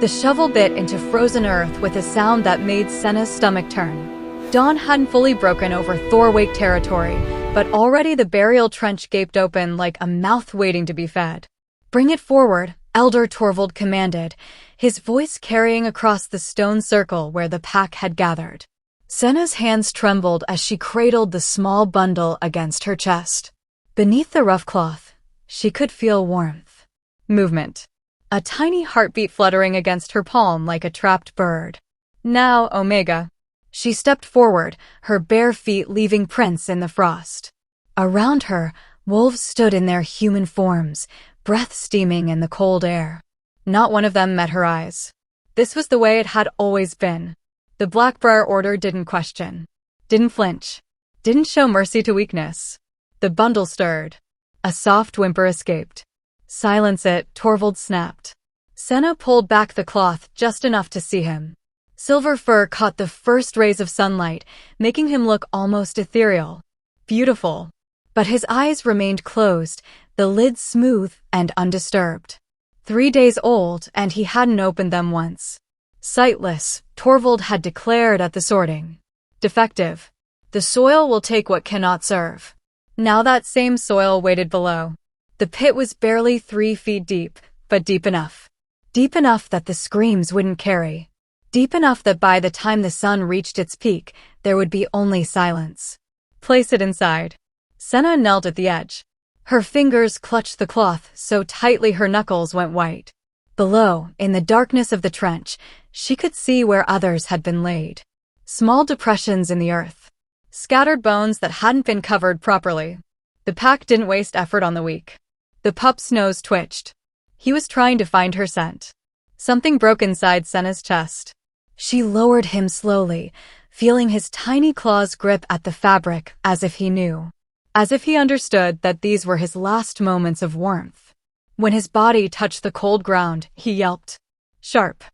The shovel bit into frozen earth with a sound that made Senna's stomach turn. Dawn hadn't fully broken over Thorwake territory, but already the burial trench gaped open like a mouth waiting to be fed. "Bring it forward," Elder Torvald commanded, his voice carrying across the stone circle where the pack had gathered. Senna's hands trembled as she cradled the small bundle against her chest. Beneath the rough cloth, she could feel warmth. Movement. A tiny heartbeat fluttering against her palm like a trapped bird. "Now, Omega." She stepped forward, her bare feet leaving prints in the frost. Around her, wolves stood in their human forms, breath steaming in the cold air. Not one of them met her eyes. This was the way it had always been. The Blackbriar Order didn't question, didn't flinch, didn't show mercy to weakness. The bundle stirred. A soft whimper escaped. "Silence it," Torvald snapped. Senna pulled back the cloth just enough to see him. Silver fur caught the first rays of sunlight, making him look almost ethereal. Beautiful. But his eyes remained closed, the lids smooth and undisturbed. 3 days old, and he hadn't opened them once. Sightless, Torvald had declared at the sorting. Defective. The soil will take what cannot serve. Now that same soil waited below. The pit was barely 3 feet deep, but deep enough. Deep enough that the screams wouldn't carry. Deep enough that by the time the sun reached its peak, there would be only silence. "Place it inside." Senna knelt at the edge. Her fingers clutched the cloth so tightly her knuckles went white. Below, in the darkness of the trench, she could see where others had been laid. Small depressions in the earth. Scattered bones that hadn't been covered properly. The pack didn't waste effort on the weak. The pup's nose twitched. He was trying to find her scent. Something broke inside Senna's chest. She lowered him slowly, feeling his tiny claws grip at the fabric as if he knew. As if he understood that these were his last moments of warmth. When his body touched the cold ground, he yelped. Sharp.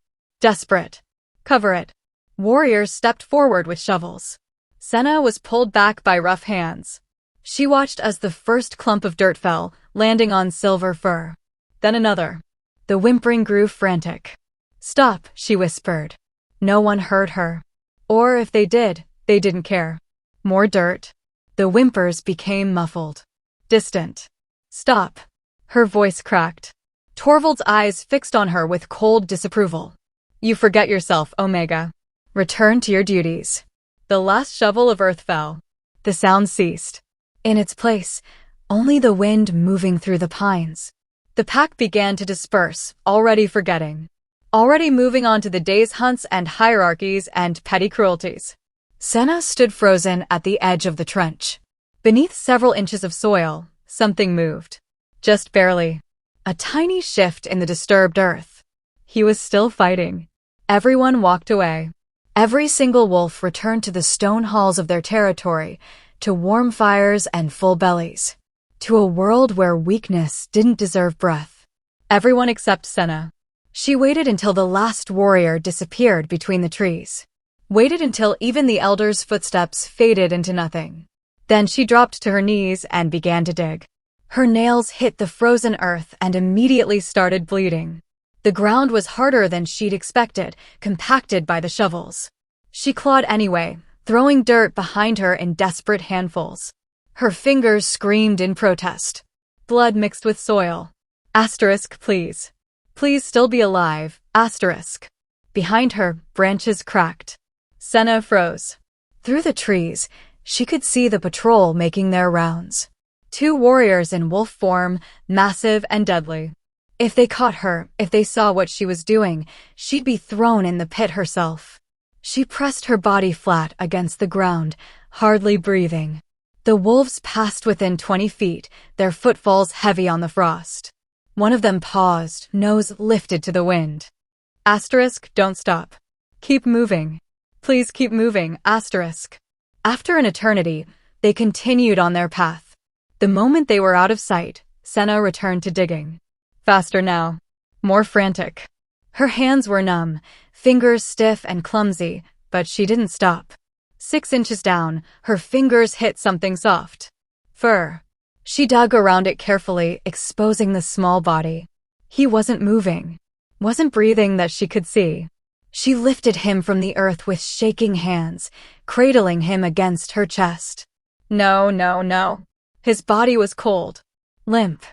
Desperate. "Cover it." Warriors stepped forward with shovels. Senna was pulled back by rough hands. She watched as the first clump of dirt fell, landing on silver fur. Then another. The whimpering grew frantic. "Stop," she whispered. No one heard her. Or if they did, they didn't care. More dirt. The whimpers became muffled. Distant. "Stop." Her voice cracked. Torvald's eyes fixed on her with cold disapproval. "You forget yourself, Omega. Return to your duties." The last shovel of earth fell. The sound ceased. In its place, only the wind moving through the pines. The pack began to disperse, already forgetting. Already moving on to the day's hunts and hierarchies and petty cruelties. Senna stood frozen at the edge of the trench. Beneath several inches of soil, something moved. Just barely. A tiny shift in the disturbed earth. He was still fighting. Everyone walked away. Every single wolf returned to the stone halls of their territory, to warm fires and full bellies. To a world where weakness didn't deserve breath. Everyone except Senna. She waited until the last warrior disappeared between the trees. Waited until even the elder's footsteps faded into nothing. Then she dropped to her knees and began to dig. Her nails hit the frozen earth and immediately started bleeding. The ground was harder than she'd expected, compacted by the shovels. She clawed anyway, throwing dirt behind her in desperate handfuls. Her fingers screamed in protest. Blood mixed with soil. Asterisk, please. Please still be alive. Asterisk. Behind her, branches cracked. Senna froze. Through the trees, she could see the patrol making their rounds. 2 warriors in wolf form, massive and deadly. If they caught her, if they saw what she was doing, she'd be thrown in the pit herself. She pressed her body flat against the ground, hardly breathing. The wolves passed within 20 feet, their footfalls heavy on the frost. One of them paused, nose lifted to the wind. Asterisk, don't stop. Keep moving. Please keep moving. Asterisk. After an eternity, they continued on their path. The moment they were out of sight, Senna returned to digging. Faster now. More frantic. Her hands were numb, fingers stiff and clumsy, but she didn't stop. 6 inches down, her fingers hit something soft. Fur. She dug around it carefully, exposing the small body. He wasn't moving. Wasn't breathing that she could see. She lifted him from the earth with shaking hands, cradling him against her chest. No, no, no. His body was cold, limp,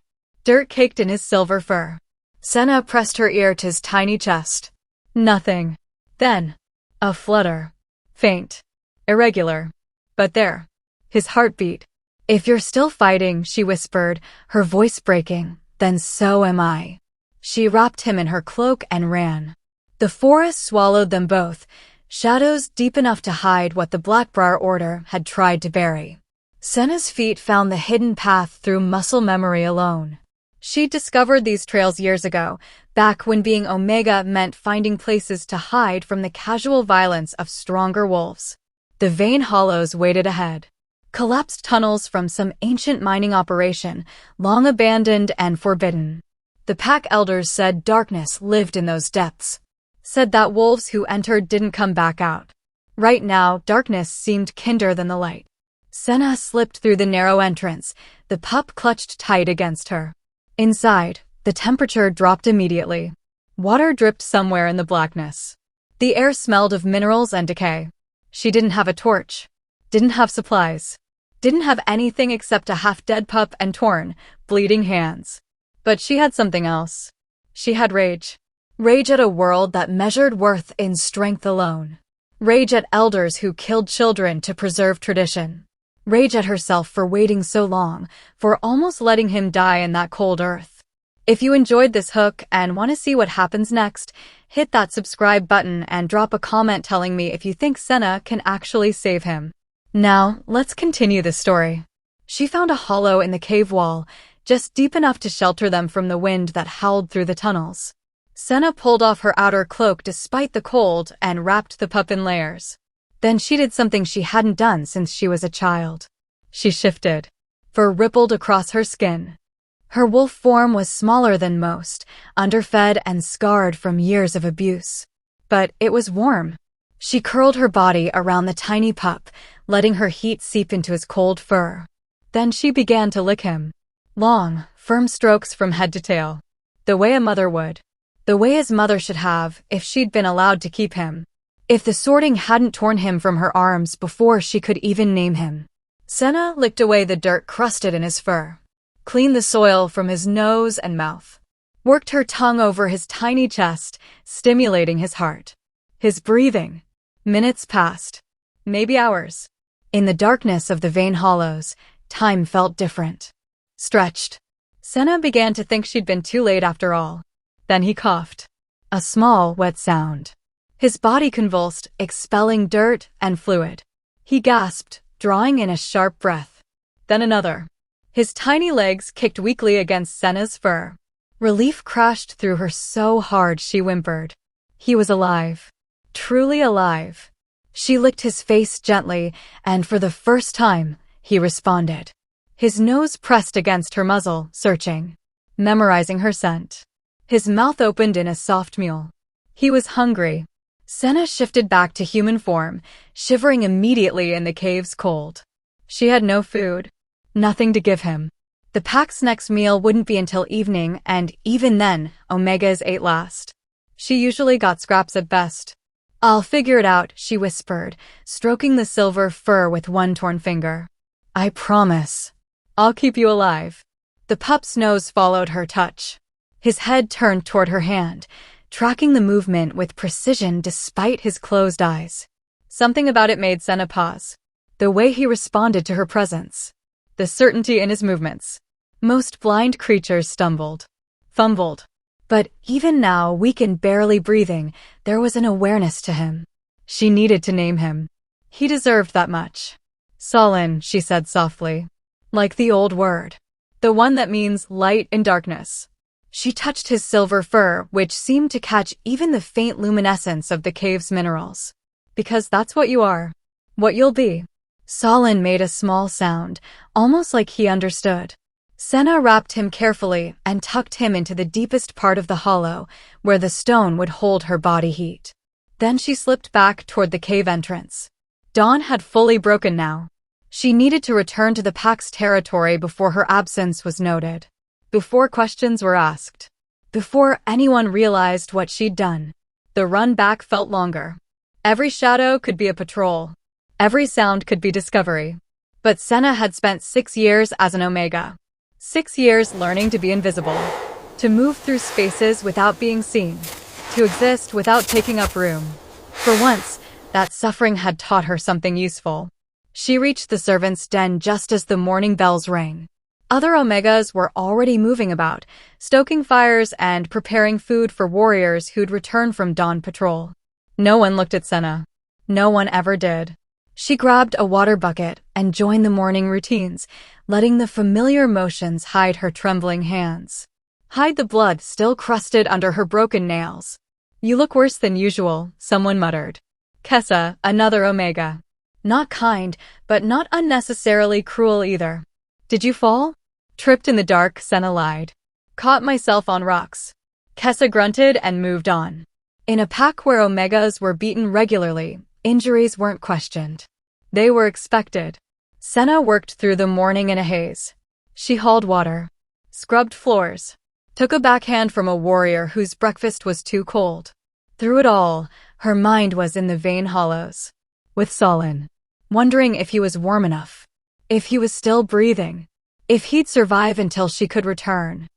dirt caked in his silver fur. Senna pressed her ear to his tiny chest. Nothing. Then, a flutter. Faint. Irregular. But there. His heartbeat. If you're still fighting, she whispered, her voice breaking, then so am I. She wrapped him in her cloak and ran. The forest swallowed them both, shadows deep enough to hide what the Blackbriar Order had tried to bury. Senna's feet found the hidden path through muscle memory alone. She'd discovered these trails years ago, back when being Omega meant finding places to hide from the casual violence of stronger wolves. The vein hollows waited ahead. Collapsed tunnels from some ancient mining operation, long abandoned and forbidden. The pack elders said darkness lived in those depths. Said that wolves who entered didn't come back out. Right now, darkness seemed kinder than the light. Senna slipped through the narrow entrance, the pup clutched tight against her. Inside, the temperature dropped immediately. Water dripped somewhere in the blackness. The air smelled of minerals and decay. She didn't have a torch. Didn't have supplies. Didn't have anything except a half-dead pup and torn, bleeding hands. But she had something else. She had rage. Rage at a world that measured worth in strength alone. Rage at elders who killed children to preserve tradition. Rage at herself for waiting so long, for almost letting him die in that cold earth. If you enjoyed this hook and want to see what happens next, hit that subscribe button and drop a comment telling me if you think Senna can actually save him. Now, let's continue the story. She found a hollow in the cave wall, just deep enough to shelter them from the wind that howled through the tunnels. Senna pulled off her outer cloak despite the cold and wrapped the pup in layers. Then she did something she hadn't done since she was a child. She shifted. Fur rippled across her skin. Her wolf form was smaller than most, underfed and scarred from years of abuse. But it was warm. She curled her body around the tiny pup, letting her heat seep into his cold fur. Then she began to lick him. Long, firm strokes from head to tail. The way a mother would. The way his mother should have if she'd been allowed to keep him. If the sorting hadn't torn him from her arms before she could even name him. Senna licked away the dirt crusted in his fur. Cleaned the soil from his nose and mouth. Worked her tongue over his tiny chest, stimulating his heart. His breathing. Minutes passed. Maybe hours. In the darkness of the vein hollows, time felt different. Stretched. Senna began to think she'd been too late after all. Then he coughed. A small, wet sound. His body convulsed, expelling dirt and fluid. He gasped, drawing in a sharp breath. Then another. His tiny legs kicked weakly against Senna's fur. Relief crashed through her so hard she whimpered. He was alive. Truly alive. She licked his face gently, and for the first time, he responded. His nose pressed against her muzzle, searching. Memorizing her scent. His mouth opened in a soft mewl. He was hungry. Senna shifted back to human form, shivering immediately in the cave's cold. She had no food. Nothing to give him. The pack's next meal wouldn't be until evening, and even then, Omegas ate last. She usually got scraps at best. I'll figure it out, she whispered, stroking the silver fur with one torn finger. I promise. I'll keep you alive. The pup's nose followed her touch. His head turned toward her hand, tracking the movement with precision despite his closed eyes. Something about it made Senna pause. The way he responded to her presence. The certainty in his movements. Most blind creatures stumbled. Fumbled. But even now, weak and barely breathing, there was an awareness to him. She needed to name him. He deserved that much. Solin, she said softly. Like the old word. The one that means light in darkness. She touched his silver fur, which seemed to catch even the faint luminescence of the cave's minerals. Because that's what you are. What you'll be. Solin made a small sound, almost like he understood. Senna wrapped him carefully and tucked him into the deepest part of the hollow, where the stone would hold her body heat. Then she slipped back toward the cave entrance. Dawn had fully broken now. She needed to return to the pack's territory before her absence was noted. Before questions were asked. Before anyone realized what she'd done, the run back felt longer. Every shadow could be a patrol. Every sound could be discovery. But Senna had spent 6 years as an Omega. 6 years learning to be invisible. To move through spaces without being seen. To exist without taking up room. For once, that suffering had taught her something useful. She reached the servants' den just as the morning bells rang. Other Omegas were already moving about, stoking fires and preparing food for warriors who'd returned from dawn patrol. No one looked at Senna. No one ever did. She grabbed a water bucket and joined the morning routines, letting the familiar motions hide her trembling hands. Hide the blood still crusted under her broken nails. "You look worse than usual," someone muttered. Kessa, another Omega. Not kind, but not unnecessarily cruel either. "Did you fall?" "Tripped in the dark," Senna lied. "Caught myself on rocks." Kessa grunted and moved on. In a pack where Omegas were beaten regularly, injuries weren't questioned. They were expected. Senna worked through the morning in a haze. She hauled water, scrubbed floors, took a backhand from a warrior whose breakfast was too cold. Through it all, her mind was in the vein hollows. With Solin, wondering if he was warm enough, if he was still breathing, if he'd survive until she could return.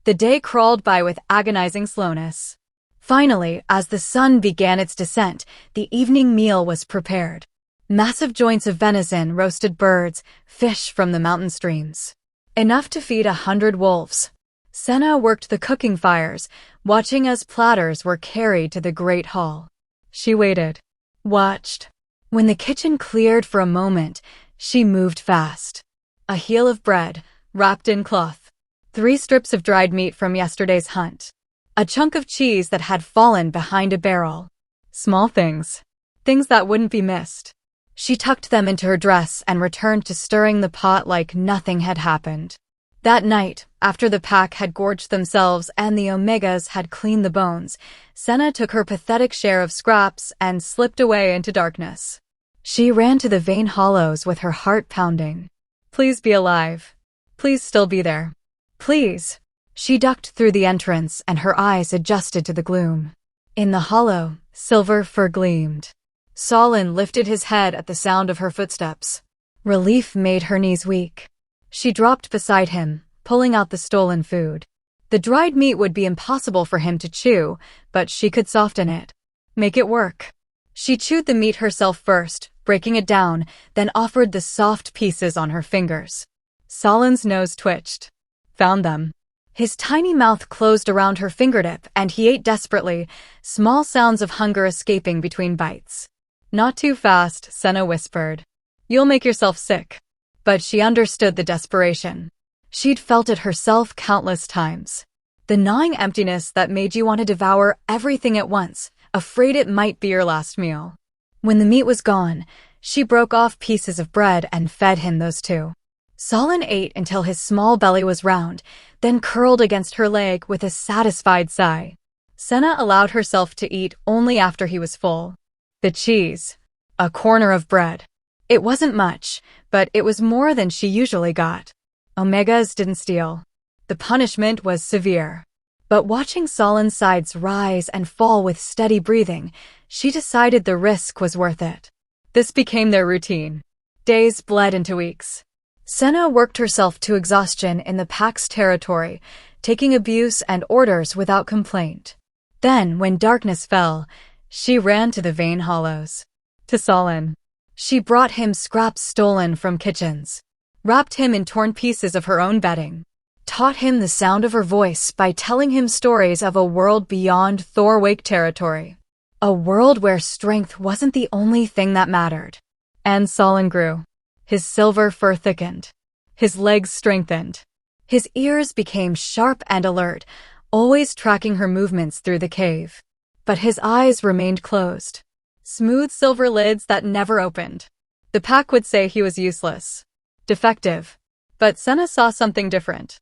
The day crawled by with agonizing slowness. Finally, as the sun began its descent, the evening meal was prepared. Massive joints of venison, roasted birds, fish from the mountain streams. Enough to feed 100 wolves. Senna worked the cooking fires, watching as platters were carried to the great hall. She waited, watched. When the kitchen cleared for a moment, she moved fast. A heel of bread, wrapped in cloth. 3 strips of dried meat from yesterday's hunt. A chunk of cheese that had fallen behind a barrel. Small things. Things that wouldn't be missed. She tucked them into her dress and returned to stirring the pot like nothing had happened. That night, after the pack had gorged themselves and the Omegas had cleaned the bones, Senna took her pathetic share of scraps and slipped away into darkness. She ran to the vein hollows with her heart pounding. Please be alive. Please still be there. Please. She ducked through the entrance and her eyes adjusted to the gloom. In the hollow, silver fur gleamed. Solin lifted his head at the sound of her footsteps. Relief made her knees weak. She dropped beside him, pulling out the stolen food. The dried meat would be impossible for him to chew, but she could soften it. Make it work. She chewed the meat herself first, breaking it down, then offered the soft pieces on her fingers. Solin's nose twitched. Found them. His tiny mouth closed around her fingertip and he ate desperately, small sounds of hunger escaping between bites. Not too fast, Senna whispered. You'll make yourself sick. But she understood the desperation. She'd felt it herself countless times. The gnawing emptiness that made you want to devour everything at once, afraid it might be your last meal. When the meat was gone, she broke off pieces of bread and fed him those too. Solin ate until his small belly was round, then curled against her leg with a satisfied sigh. Senna allowed herself to eat only after he was full. The cheese. A corner of bread. It wasn't much, but it was more than she usually got. Omegas didn't steal. The punishment was severe. But watching Solin's sides rise and fall with steady breathing, she decided the risk was worth it. This became their routine. Days bled into weeks. Senna worked herself to exhaustion in the pack's territory, taking abuse and orders without complaint. Then, when darkness fell, she ran to the vein hollows. To Solin. She brought him scraps stolen from kitchens, wrapped him in torn pieces of her own bedding, taught him the sound of her voice by telling him stories of a world beyond Thorwake territory. A world where strength wasn't the only thing that mattered. And Solin grew. His silver fur thickened. His legs strengthened. His ears became sharp and alert, always tracking her movements through the cave. But his eyes remained closed. Smooth silver lids that never opened. The pack would say he was useless. Defective. But Senna saw something different.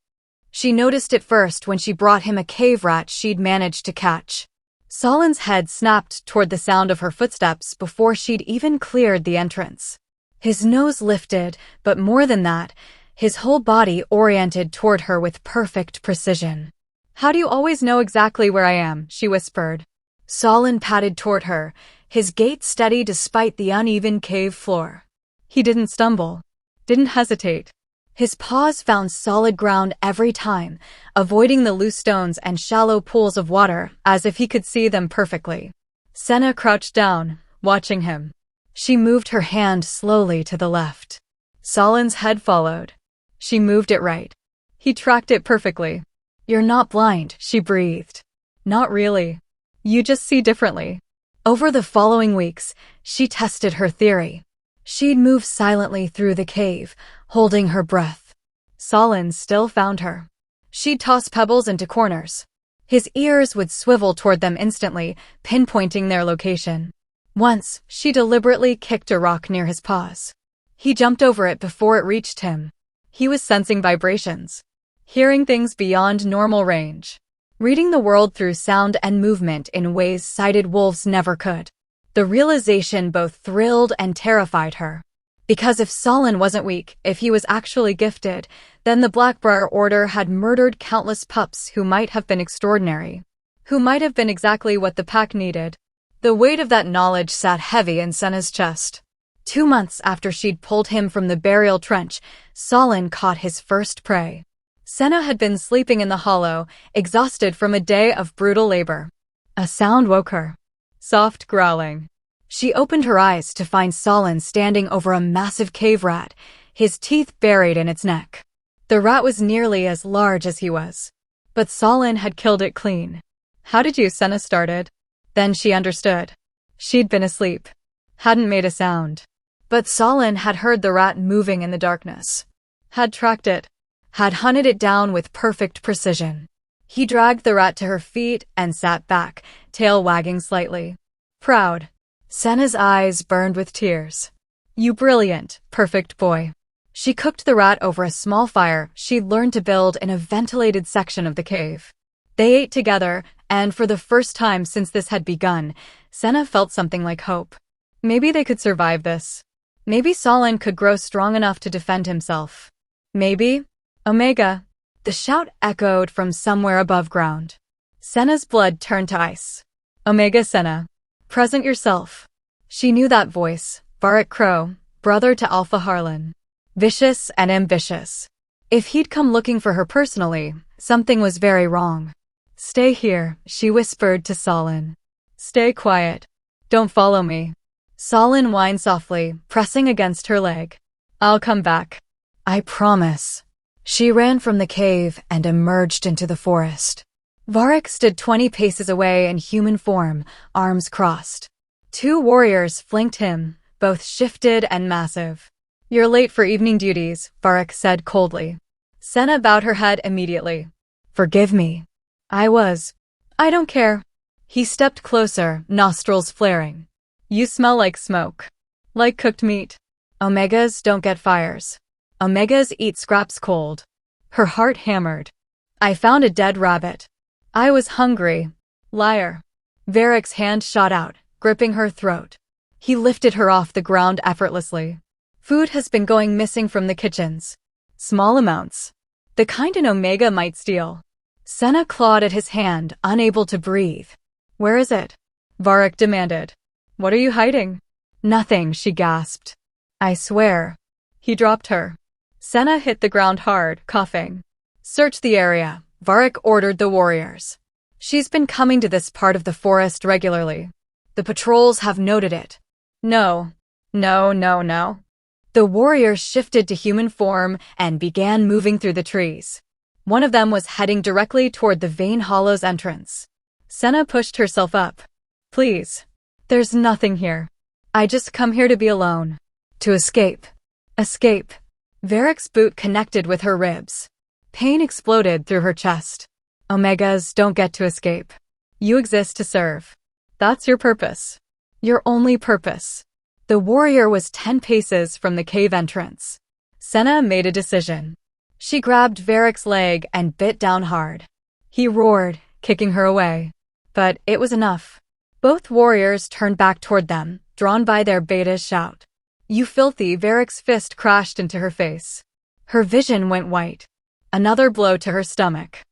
She noticed it first when she brought him a cave rat she'd managed to catch. Solin's head snapped toward the sound of her footsteps before she'd even cleared the entrance. His nose lifted, but more than that, his whole body oriented toward her with perfect precision. How do you always know exactly where I am? She whispered. Solin padded toward her, his gait steady despite the uneven cave floor. He didn't stumble, didn't hesitate. His paws found solid ground every time, avoiding the loose stones and shallow pools of water as if he could see them perfectly. Senna crouched down, watching him. She moved her hand slowly to the left. Solin's head followed. She moved it right. He tracked it perfectly. You're not blind, she breathed. Not really. You just see differently. Over the following weeks, she tested her theory. She'd move silently through the cave, holding her breath. Solin still found her. She'd toss pebbles into corners. His ears would swivel toward them instantly, pinpointing their location. Once, she deliberately kicked a rock near his paws. He jumped over it before it reached him. He was sensing vibrations, hearing things beyond normal range, reading the world through sound and movement in ways sighted wolves never could. The realization both thrilled and terrified her. Because if Solin wasn't weak, if he was actually gifted, then the Blackbriar Order had murdered countless pups who might have been extraordinary, who might have been exactly what the pack needed. The weight of that knowledge sat heavy in Senna's chest. 2 months after she'd pulled him from the burial trench, Solin caught his first prey. Senna had been sleeping in the hollow, exhausted from a day of brutal labor. A sound woke her. Soft growling. She opened her eyes to find Solin standing over a massive cave rat, his teeth buried in its neck. The rat was nearly as large as he was. But Solin had killed it clean. How did you? Senna started. Then she understood. She'd been asleep. Hadn't made a sound. But Solin had heard the rat moving in the darkness. Had tracked it. Had hunted it down with perfect precision. He dragged the rat to her feet and sat back, tail wagging slightly. Proud. Senna's eyes burned with tears. You brilliant, perfect boy. She cooked the rat over a small fire she'd learned to build in a ventilated section of the cave. They ate together, and for the first time since this had begun, Senna felt something like hope. Maybe they could survive this. Maybe Solin could grow strong enough to defend himself. Maybe. Omega. The shout echoed from somewhere above ground. Senna's blood turned to ice. Omega Senna. Present yourself. She knew that voice, Varric Crow, brother to Alpha Harlan. Vicious and ambitious. If he'd come looking for her personally, something was very wrong. Stay here, she whispered to Solin. Stay quiet. Don't follow me. Solin whined softly, pressing against her leg. I'll come back. I promise. She ran from the cave and emerged into the forest. Varric stood 20 paces away in human form, arms crossed. 2 warriors flanked him, both shifted and massive. You're late for evening duties, Varric said coldly. Senna bowed her head immediately. Forgive me. I don't care. He stepped closer, nostrils flaring. You smell like smoke. Like cooked meat. Omegas don't get fires. Omegas eat scraps cold. Her heart hammered. I found a dead rabbit. I was hungry. Liar. Varric's hand shot out, gripping her throat. He lifted her off the ground effortlessly. Food has been going missing from the kitchens. Small amounts. The kind an Omega might steal. Senna clawed at his hand, unable to breathe. Where is it? Varric demanded. What are you hiding? Nothing, she gasped. I swear. He dropped her. Senna hit the ground hard, coughing. Search the area, Varric ordered the warriors. She's been coming to this part of the forest regularly. The patrols have noted it. No. The warriors shifted to human form and began moving through the trees. One of them was heading directly toward the Vein Hollow's entrance. Senna pushed herself up. Please. There's nothing here. I just come here to be alone. To escape. Escape. Varric's boot connected with her ribs. Pain exploded through her chest. Omegas don't get to escape. You exist to serve. That's your purpose. Your only purpose. The warrior was 10 paces from the cave entrance. Senna made a decision. She grabbed Varric's leg and bit down hard. He roared, kicking her away. But it was enough. Both warriors turned back toward them, drawn by their beta's shout. You filthy! Varric's fist crashed into her face. Her vision went white. Another blow to her stomach.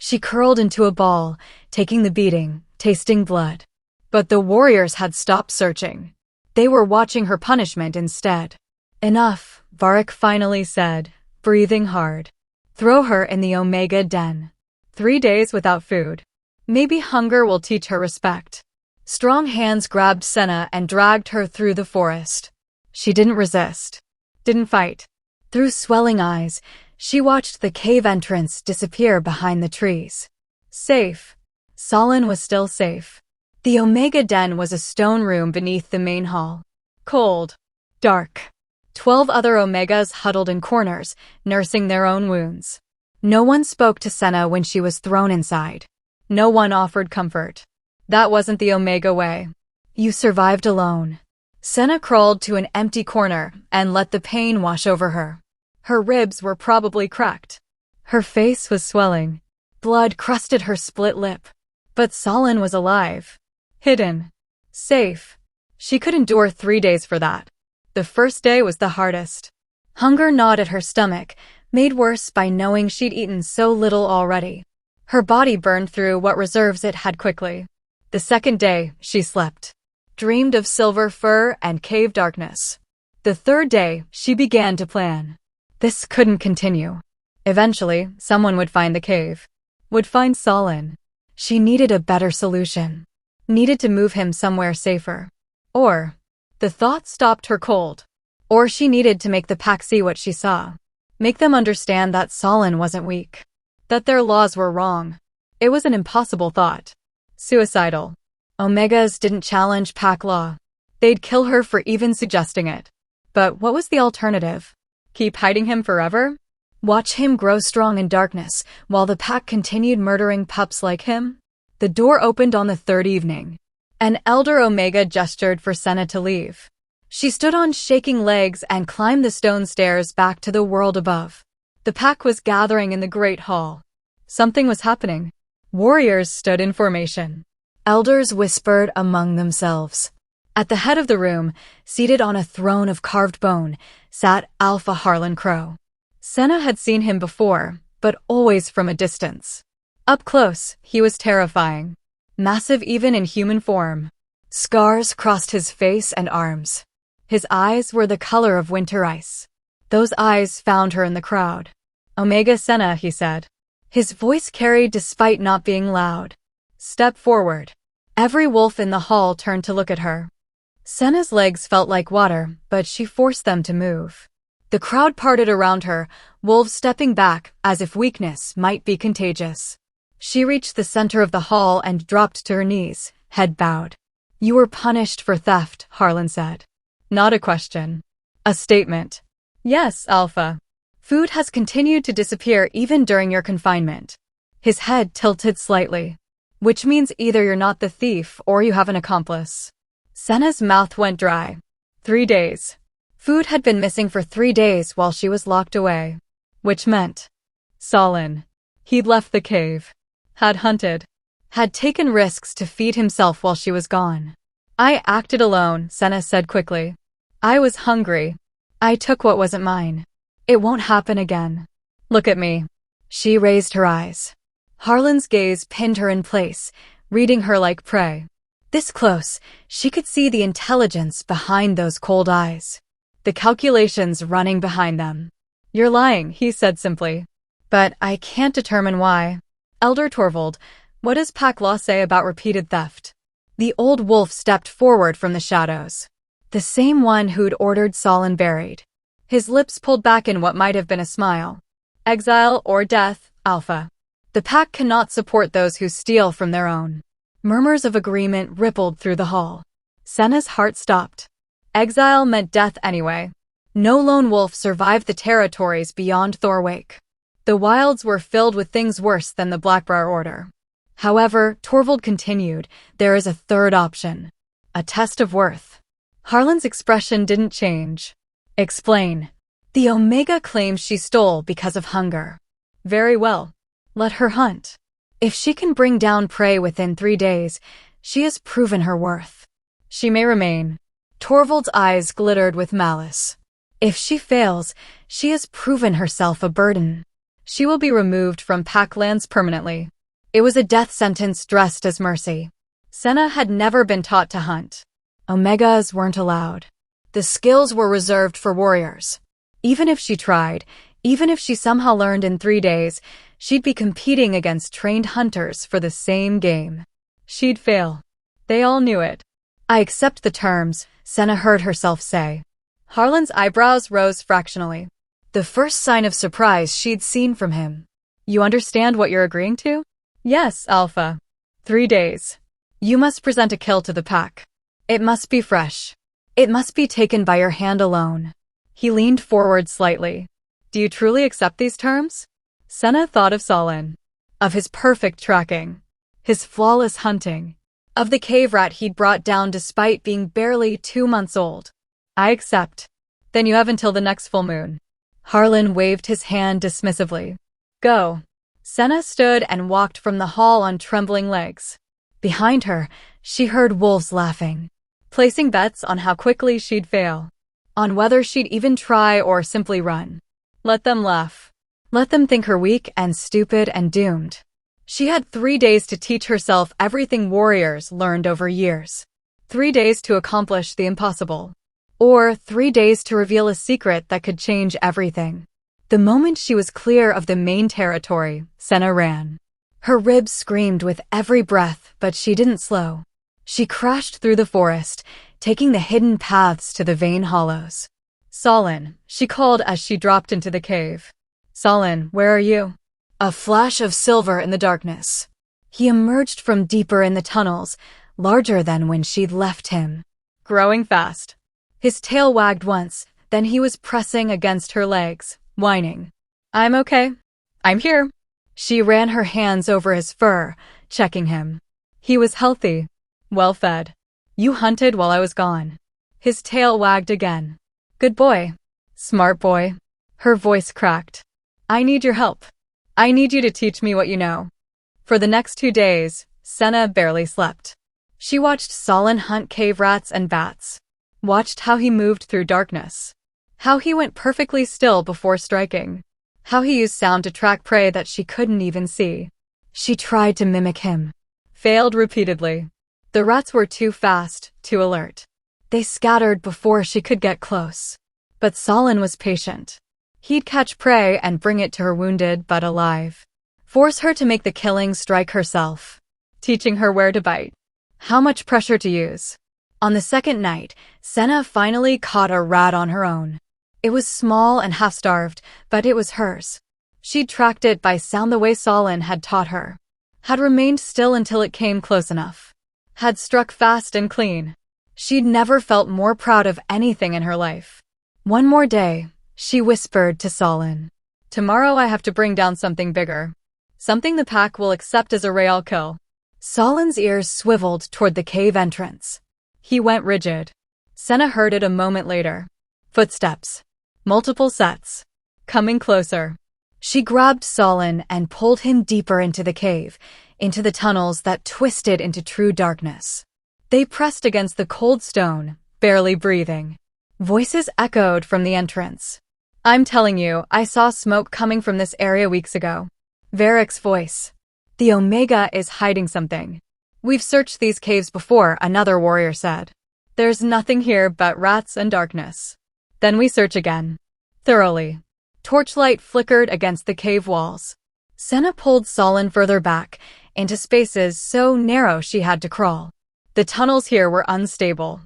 She curled into a ball, taking the beating, tasting blood. But the warriors had stopped searching. They were watching her punishment instead. Enough, Varric finally said, breathing hard. Throw her in the Omega Den. 3 days without food. Maybe hunger will teach her respect. Strong hands grabbed Senna and dragged her through the forest. She didn't resist. Didn't fight. Through swelling eyes, she watched the cave entrance disappear behind the trees. Safe. Solin was still safe. The Omega Den was a stone room beneath the main hall. Cold. Dark. 12 other Omegas huddled in corners, nursing their own wounds. No one spoke to Senna when she was thrown inside. No one offered comfort. That wasn't the Omega way. You survived alone. Senna crawled to an empty corner and let the pain wash over her. Her ribs were probably cracked. Her face was swelling. Blood crusted her split lip. But Solin was alive. Hidden. Safe. She could endure 3 days for that. The first day was the hardest. Hunger gnawed at her stomach, made worse by knowing she'd eaten so little already. Her body burned through what reserves it had quickly. The second day, she slept. Dreamed of silver fur and cave darkness. The third day, she began to plan. This couldn't continue. Eventually, someone would find the cave. Would find Solin. She needed a better solution. Needed to move him somewhere safer. Or, the thought stopped her cold. Or she needed to make the pack see what she saw. Make them understand that Solin wasn't weak. That their laws were wrong. It was an impossible thought. Suicidal. Omegas didn't challenge pack law. They'd kill her for even suggesting it. But what was the alternative? Keep hiding him forever? Watch him grow strong in darkness while the pack continued murdering pups like him? The door opened on the third evening. An elder Omega gestured for Senna to leave. She stood on shaking legs and climbed the stone stairs back to the world above. The pack was gathering in the great hall. Something was happening. Warriors stood in formation. Elders whispered among themselves. At the head of the room, seated on a throne of carved bone, sat Alpha Harlan Crow. Senna had seen him before, but always from a distance. Up close, he was terrifying. Massive even in human form. Scars crossed his face and arms. His eyes were the color of winter ice. Those eyes found her in the crowd. Omega Senna, he said. His voice carried despite not being loud. Step forward. Every wolf in the hall turned to look at her. Senna's legs felt like water, but she forced them to move. The crowd parted around her, wolves stepping back as if weakness might be contagious. She reached the center of the hall and dropped to her knees, head bowed. You were punished for theft, Harlan said. Not a question. A statement. Yes, Alpha. Food has continued to disappear even during your confinement. His head tilted slightly. Which means either you're not the thief or you have an accomplice. Senna's mouth went dry. 3 days. Food had been missing for 3 days while she was locked away. Which meant Solin. He'd left the cave. Had hunted. Had taken risks to feed himself while she was gone. I acted alone, Senna said quickly. I was hungry. I took what wasn't mine. It won't happen again. Look at me. She raised her eyes. Harlan's gaze pinned her in place, reading her like prey. This close, she could see the intelligence behind those cold eyes. The calculations running behind them. You're lying, he said simply. But I can't determine why. Elder Torvald, what does pack law say about repeated theft? The old wolf stepped forward from the shadows. The same one who'd ordered Solin buried. His lips pulled back in what might have been a smile. Exile or death, Alpha. The pack cannot support those who steal from their own. Murmurs of agreement rippled through the hall. Senna's heart stopped. Exile meant death anyway. No lone wolf survived the territories beyond Thorwake. The wilds were filled with things worse than the Blackbriar Order. However, Torvald continued, there is a third option. A test of worth. Harlan's expression didn't change. Explain. The Omega claims she stole because of hunger. Very well. Let her hunt. If she can bring down prey within 3 days, she has proven her worth. She may remain. Torvald's eyes glittered with malice. If she fails, she has proven herself a burden. She will be removed from Packlands permanently. It was a death sentence dressed as mercy. Senna had never been taught to hunt. Omegas weren't allowed. The skills were reserved for warriors. Even if she tried, even if she somehow learned in 3 days, she'd be competing against trained hunters for the same game. She'd fail. They all knew it. I accept the terms, Senna heard herself say. Harlan's eyebrows rose fractionally. The first sign of surprise she'd seen from him. You understand what you're agreeing to? Yes, Alpha. 3 days. You must present a kill to the pack. It must be fresh. It must be taken by your hand alone. He leaned forward slightly. Do you truly accept these terms? Senna thought of Solin. Of his perfect tracking. His flawless hunting. Of the cave rat he'd brought down despite being barely 2 months old. I accept. Then you have until the next full moon. Harlan waved his hand dismissively. Go. Senna stood and walked from the hall on trembling legs. Behind her, she heard wolves laughing, placing bets on how quickly she'd fail, on whether she'd even try or simply run. Let them laugh. Let them think her weak and stupid and doomed. She had 3 days to teach herself everything warriors learned over years. 3 days to accomplish the impossible. Or 3 days to reveal a secret that could change everything. The moment she was clear of the main territory, Senna ran. Her ribs screamed with every breath, but she didn't slow. She crashed through the forest, taking the hidden paths to the vein hollows. Solin, she called as she dropped into the cave. Solin, where are you? A flash of silver in the darkness. He emerged from deeper in the tunnels, larger than when she'd left him. Growing fast. His tail wagged once, then he was pressing against her legs, whining. I'm okay. I'm here. She ran her hands over his fur, checking him. He was healthy. Well fed. You hunted while I was gone. His tail wagged again. Good boy. Smart boy. Her voice cracked. I need your help. I need you to teach me what you know. For the next 2 days, Senna barely slept. She watched Solin hunt cave rats and bats. Watched how he moved through darkness. How he went perfectly still before striking. How he used sound to track prey that she couldn't even see. She tried to mimic him. Failed repeatedly. The rats were too fast, too alert. They scattered before she could get close. But Solin was patient. He'd catch prey and bring it to her wounded but alive. Force her to make the killing strike herself. Teaching her where to bite. How much pressure to use. On the second night, Senna finally caught a rat on her own. It was small and half-starved, but it was hers. She'd tracked it by sound the way Solin had taught her. Had remained still until it came close enough. Had struck fast and clean. She'd never felt more proud of anything in her life. One more day, she whispered to Solin. Tomorrow I have to bring down something bigger. Something the pack will accept as a real kill. Solin's ears swiveled toward the cave entrance. He went rigid. Senna heard it a moment later. Footsteps. Multiple sets. Coming closer. She grabbed Solin and pulled him deeper into the cave, into the tunnels that twisted into true darkness. They pressed against the cold stone, barely breathing. Voices echoed from the entrance. I'm telling you, I saw smoke coming from this area weeks ago. Varric's voice. The Omega is hiding something. We've searched these caves before, another warrior said. There's nothing here but rats and darkness. Then we search again. Thoroughly. Torchlight flickered against the cave walls. Senna pulled Solin further back, into spaces so narrow she had to crawl. The tunnels here were unstable.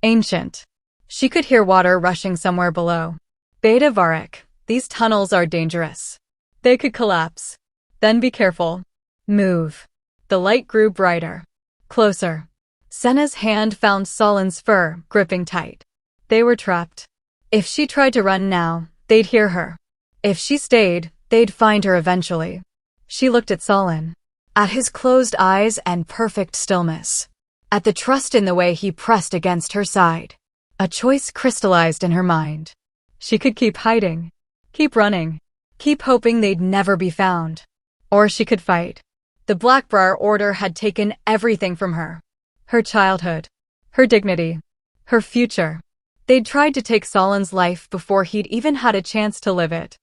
Ancient. She could hear water rushing somewhere below. Beta Varric, these tunnels are dangerous. They could collapse. Then be careful. Move. The light grew brighter. Closer. Senna's hand found Solin's fur, gripping tight. They were trapped. If she tried to run now, they'd hear her. If she stayed, they'd find her eventually. She looked at Solin. At his closed eyes and perfect stillness. At the trust in the way he pressed against her side. A choice crystallized in her mind. She could keep hiding. Keep running. Keep hoping they'd never be found. Or she could fight. The Blackbriar Order had taken everything from her. Her childhood. Her dignity. Her future. They'd tried to take Solin's life before he'd even had a chance to live it.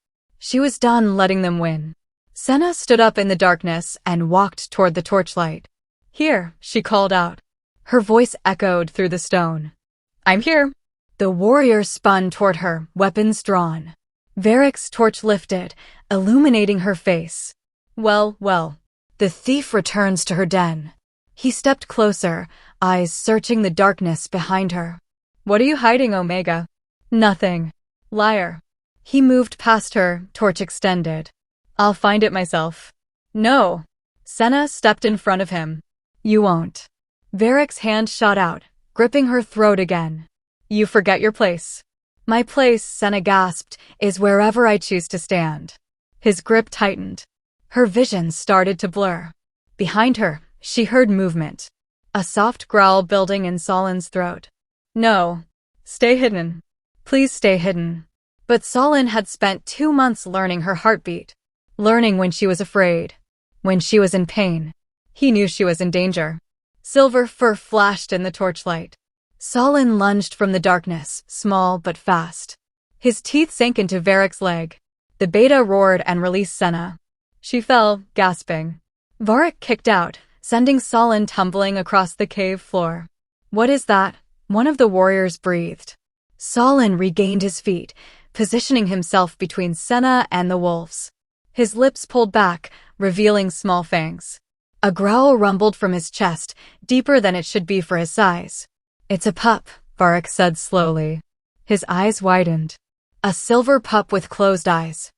She was done letting them win. Senna stood up in the darkness and walked toward the torchlight. "Here," she called out. Her voice echoed through the stone. "I'm here." The warriors spun toward her, weapons drawn. Varric's torch lifted, illuminating her face. Well, well. The thief returns to her den. He stepped closer, eyes searching the darkness behind her. "What are you hiding, Omega?" "Nothing." "Liar." He moved past her, torch extended. "I'll find it myself." "No." Senna stepped in front of him. "You won't." Varric's hand shot out, gripping her throat again. "You forget your place." "My place," Senna gasped, "is wherever I choose to stand." His grip tightened. Her vision started to blur. Behind her, she heard movement. A soft growl building in Solin's throat. "No. Stay hidden. Please stay hidden." But Solin had spent 2 months learning her heartbeat. Learning when she was afraid. When she was in pain. He knew she was in danger. Silver fur flashed in the torchlight. Solin lunged from the darkness, small but fast. His teeth sank into Varric's leg. The beta roared and released Senna. She fell, gasping. Varric kicked out, sending Solin tumbling across the cave floor. "What is that?" one of the warriors breathed. Solin regained his feet, positioning himself between Senna and the wolves. His lips pulled back, revealing small fangs. A growl rumbled from his chest, deeper than it should be for his size. "It's a pup," Varric said slowly. His eyes widened. A silver pup with closed eyes.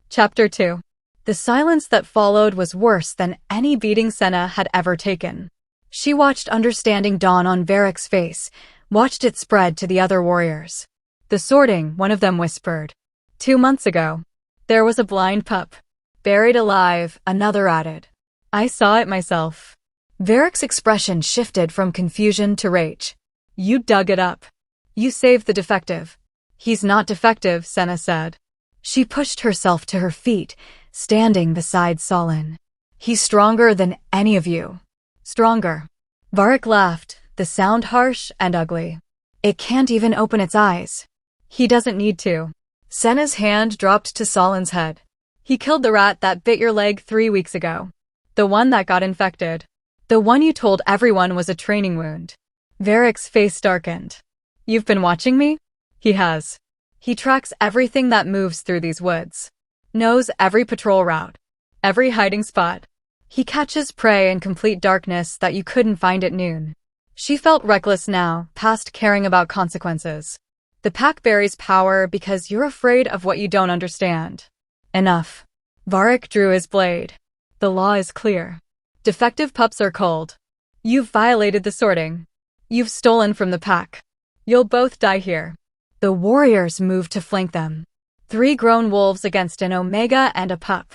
Chapter 2. The silence that followed was worse than any beating Senna had ever taken. She watched understanding dawn on Varric's face, watched it spread to the other warriors. "The sorting," one of them whispered. 2 months ago. There was a blind pup. Buried alive, another added. "I saw it myself." Varric's expression shifted from confusion to rage. "You dug it up. You saved the defective." "He's not defective," Senna said. She pushed herself to her feet, standing beside Solin. "He's stronger than any of you." "Stronger." Varric laughed, the sound harsh and ugly. "It can't even open its eyes." "He doesn't need to." Senna's hand dropped to Solin's head. "He killed the rat that bit your leg 3 weeks ago. The one that got infected. The one you told everyone was a training wound." Varric's face darkened. "You've been watching me?" "He has." "He tracks everything that moves through these woods. Knows every patrol route. Every hiding spot. He catches prey in complete darkness that you couldn't find at noon." She felt reckless now, past caring about consequences. "The pack buries power because you're afraid of what you don't understand." "Enough." Varric drew his blade. "The law is clear. Defective pups are culled. You've violated the sorting. You've stolen from the pack. You'll both die here." The warriors moved to flank them. 3 grown wolves against an omega and a pup.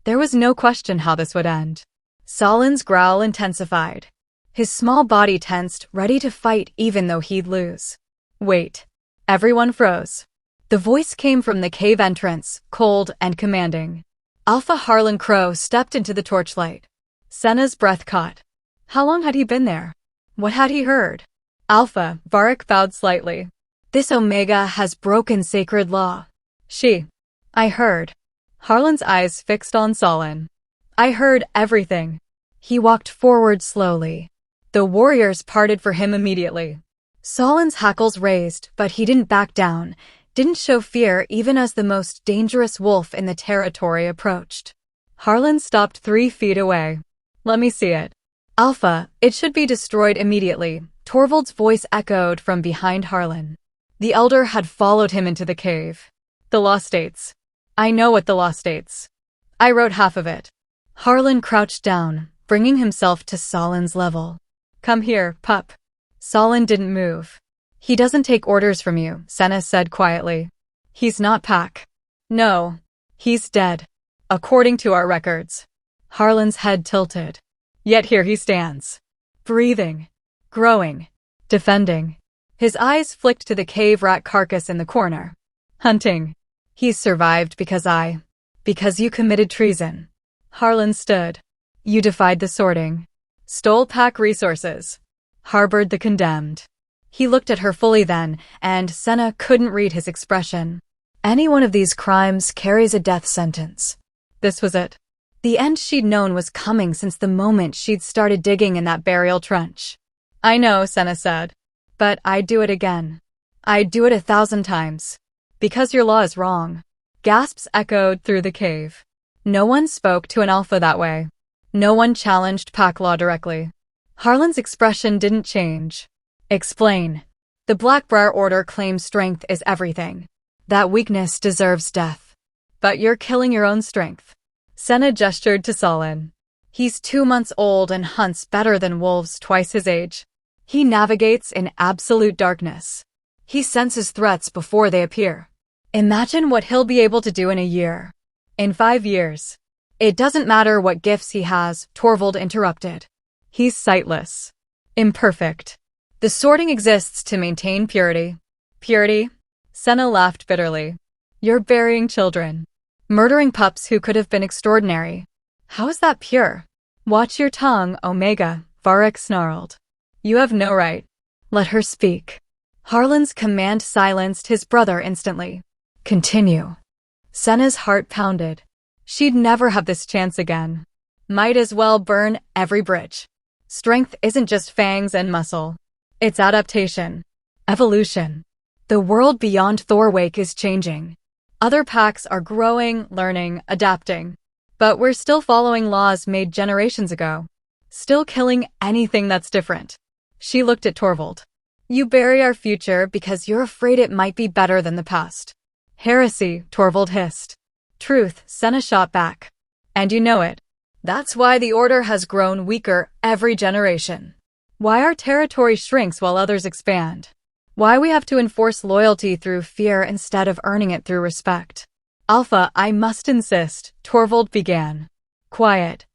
There was no question how this would end. Solin's growl intensified. His small body tensed, ready to fight even though he'd lose. "Wait." Everyone froze. The voice came from the cave entrance, cold and commanding. Alpha Harlan Crow stepped into the torchlight. Senna's breath caught. How long had he been there? What had he heard? "Alpha," Varric bowed slightly. "This Omega has broken sacred law." I heard." Harlan's eyes fixed on Solin. "I heard everything." He walked forward slowly. The warriors parted for him immediately. Solin's hackles raised, but he didn't back down, didn't show fear even as the most dangerous wolf in the territory approached. Harlan stopped 3 feet away. "Let me see it." "Alpha, it should be destroyed immediately," Torvald's voice echoed from behind Harlan. The elder had followed him into the cave. "The law states." "I know what the law states. I wrote half of it." Harlan crouched down, bringing himself to Solin's level. "Come here, pup." Solin didn't move. "He doesn't take orders from you," Senna said quietly. "He's not pack." "No. He's dead. According to our records." Harlan's head tilted. Yet here he stands. Breathing. Growing. Defending. His eyes flicked to the cave rat carcass in the corner. "Hunting. He's survived because you committed treason." Harlan stood. "You defied the sorting. Stole pack resources. Harbored the condemned." He looked at her fully then, and Senna couldn't read his expression. Any one of these crimes carries a death sentence. This was it. The end she'd known was coming since the moment she'd started digging in that burial trench. I know, Senna said. But I'd do it again. I'd do it 1,000 times. Because your law is wrong. Gasps echoed through the cave. No one spoke to an alpha that way. No one challenged pack law directly. Harlan's expression didn't change. Explain. The Blackbriar Order claims strength is everything. That weakness deserves death. But you're killing your own strength. Senna gestured to Solin. He's 2 months old and hunts better than wolves twice his age. He navigates in absolute darkness. He senses threats before they appear. Imagine what he'll be able to do in a year. In 5 years. It doesn't matter what gifts he has, Torvald interrupted. He's sightless. Imperfect. The sorting exists to maintain purity. Purity? Senna laughed bitterly. You're burying children. Murdering pups who could have been extraordinary. How is that pure? Watch your tongue, Omega, Varric snarled. You have no right. Let her speak. Harlan's command silenced his brother instantly. Continue. Senna's heart pounded. She'd never have this chance again. Might as well burn every bridge. Strength isn't just fangs and muscle. It's adaptation. Evolution. The world beyond Thorwake is changing. Other packs are growing, learning, adapting. But we're still following laws made generations ago. Still killing anything that's different. She looked at Torvald. You bury our future because you're afraid it might be better than the past. Heresy, Torvald hissed. Truth, Senna shot back. And you know it. That's why the Order has grown weaker every generation. Why our territory shrinks while others expand. Why we have to enforce loyalty through fear instead of earning it through respect. Alpha, I must insist, Torvald began. Quiet.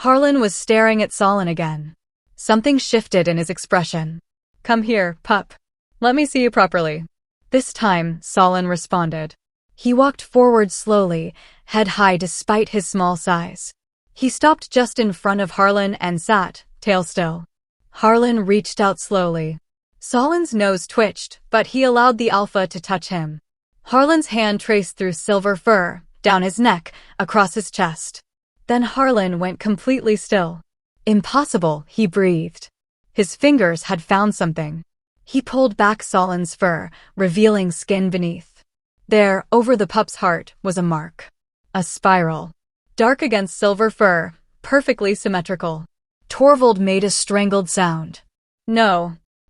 Harlan was staring at Solin again. Something shifted in his expression. Come here, pup. Let me see you properly. This time, Solin responded. He walked forward slowly, head high despite his small size. He stopped just in front of Harlan and sat, tail still. Harlan reached out slowly. Solin's nose twitched, but he allowed the alpha to touch him. Harlan's hand traced through silver fur, down his neck, across his chest. Then Harlan went completely still. Impossible, he breathed. His fingers had found something. He pulled back Solin's fur, revealing skin beneath. There, over the pup's heart, was a mark. A spiral. Dark against silver fur, perfectly symmetrical. Torvald made a strangled sound.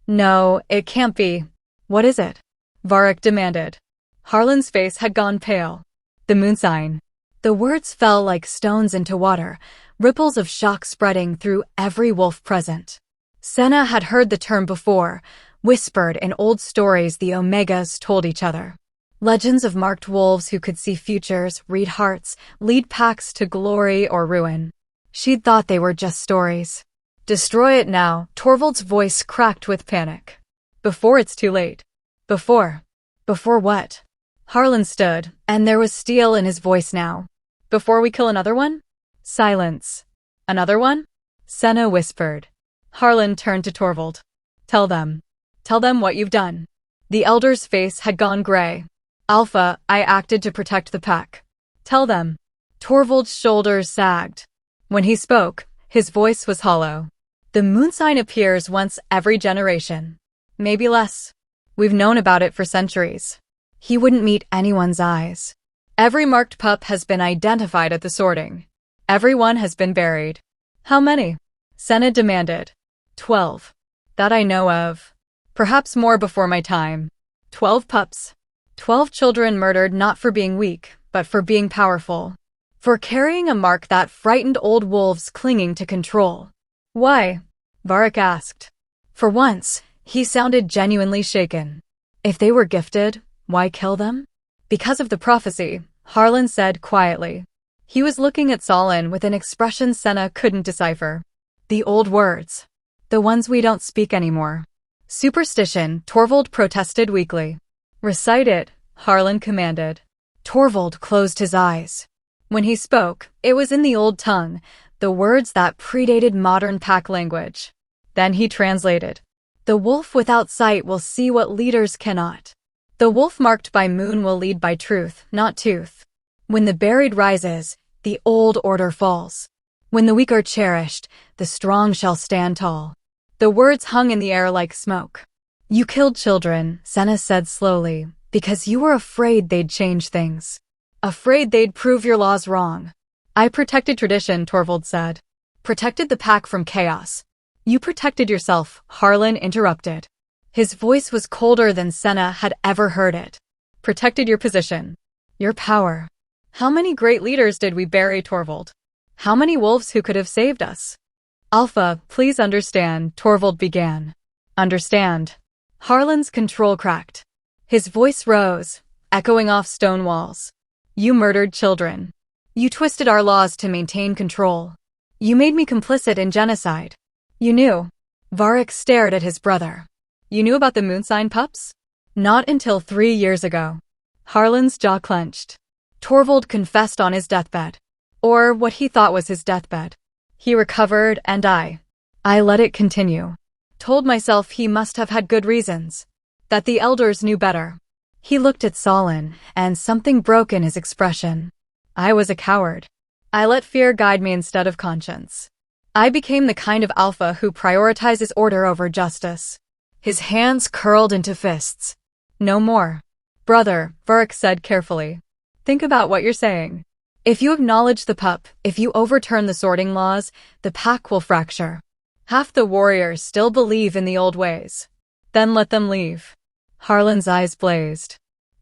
No, it can't be. What is it? Varric demanded. Harlan's face had gone pale. The moon sign. The words fell like stones into water, ripples of shock spreading through every wolf present. Senna had heard the term before, whispered in old stories the Omegas told each other. Legends of marked wolves who could see futures, read hearts, lead packs to glory or ruin. She'd thought they were just stories. Destroy it now, Torvald's voice cracked with panic. Before it's too late. Before what? Harlan stood, and there was steel in his voice now. Before we kill another one? Silence. Another one? Senna whispered. Harlan turned to Torvald. Tell them what you've done. The elder's face had gone gray. Alpha, I acted to protect the pack. Tell them. Torvald's shoulders sagged. When he spoke, his voice was hollow. The moon sign appears once every generation. Maybe less. We've known about it for centuries. He wouldn't meet anyone's eyes. Every marked pup has been identified at the sorting. Everyone has been buried. How many? Senna demanded. 12. That I know of. Perhaps more before my time. 12 pups. 12 children murdered not for being weak, but for being powerful. For carrying a mark that frightened old wolves clinging to control. Why? Varric asked. For once, he sounded genuinely shaken. If they were gifted, why kill them? Because of the prophecy, Harlan said quietly. He was looking at Solin with an expression Senna couldn't decipher. The old words. The ones we don't speak anymore. Superstition, Torvald protested weakly. Recite it, Harlan commanded. Torvald closed his eyes. When he spoke, it was in the old tongue, the words that predated modern pack language. Then he translated. The wolf without sight will see what leaders cannot. The wolf marked by moon will lead by truth, not tooth. When the buried rises, the old order falls. When the weak are cherished, the strong shall stand tall. The words hung in the air like smoke. You killed children, Senna said slowly, because you were afraid they'd change things. Afraid they'd prove your laws wrong. I protected tradition, Torvald said. Protected the pack from chaos. You protected yourself, Harlan interrupted. His voice was colder than Senna had ever heard it. Protected your position. Your power. How many great leaders did we bury, Torvald? How many wolves who could have saved us? Alpha, please understand, Torvald began. Understand. Harlan's control cracked. His voice rose, echoing off stone walls. You murdered children. You twisted our laws to maintain control. You made me complicit in genocide. You knew. Varric stared at his brother. You knew about the moonsign pups? Not until 3 years ago. Harlan's jaw clenched. Torvald confessed on his deathbed. Or what he thought was his deathbed. He recovered, and I let it continue. Told myself he must have had good reasons. That the elders knew better. He looked at Solin, and something broke in his expression. I was a coward. I let fear guide me instead of conscience. I became the kind of alpha who prioritizes order over justice. His hands curled into fists. No more. Brother, Varric said carefully. Think about what you're saying. If you acknowledge the pup, if you overturn the sorting laws, the pack will fracture. Half the warriors still believe in the old ways. Then let them leave. Harlan's eyes blazed.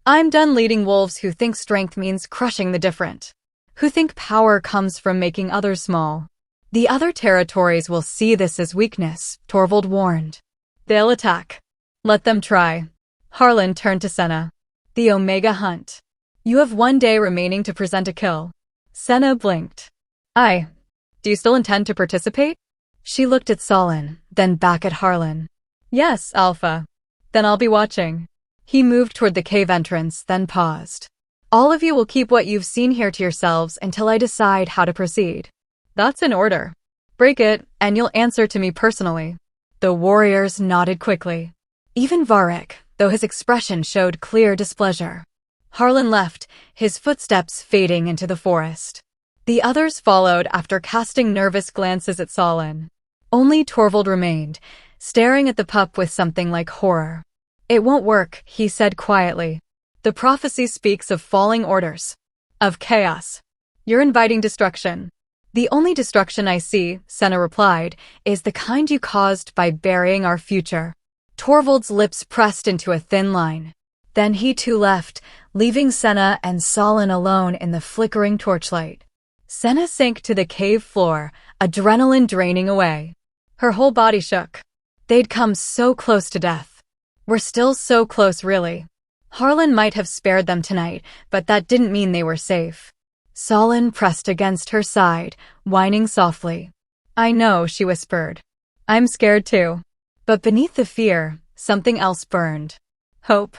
I'm done leading wolves who think strength means crushing the different. Who think power comes from making others small. The other territories will see this as weakness, Torvald warned. They'll attack. Let them try. Harlan turned to Senna. The Omega Hunt. You have 1 day remaining to present a kill. Senna blinked. Do you still intend to participate? She looked at Solin, then back at Harlan. Yes, Alpha. Then I'll be watching. He moved toward the cave entrance, then paused. All of you will keep what you've seen here to yourselves until I decide how to proceed. That's an order. Break it, and you'll answer to me personally. The warriors nodded quickly. Even Varric, though his expression showed clear displeasure. Harlan left, his footsteps fading into the forest. The others followed after casting nervous glances at Solin. Only Torvald remained, staring at the pup with something like horror. It won't work, he said quietly. The prophecy speaks of falling orders. Of chaos. You're inviting destruction. The only destruction I see, Senna replied, is the kind you caused by burying our future. Torvald's lips pressed into a thin line. Then he too left, leaving Senna and Solin alone in the flickering torchlight. Senna sank to the cave floor, adrenaline draining away. Her whole body shook. They'd come so close to death. We're still so close, really. Harlan might have spared them tonight, but that didn't mean they were safe. Solin pressed against her side, whining softly. I know, she whispered. I'm scared too. But beneath the fear, something else burned. Hope.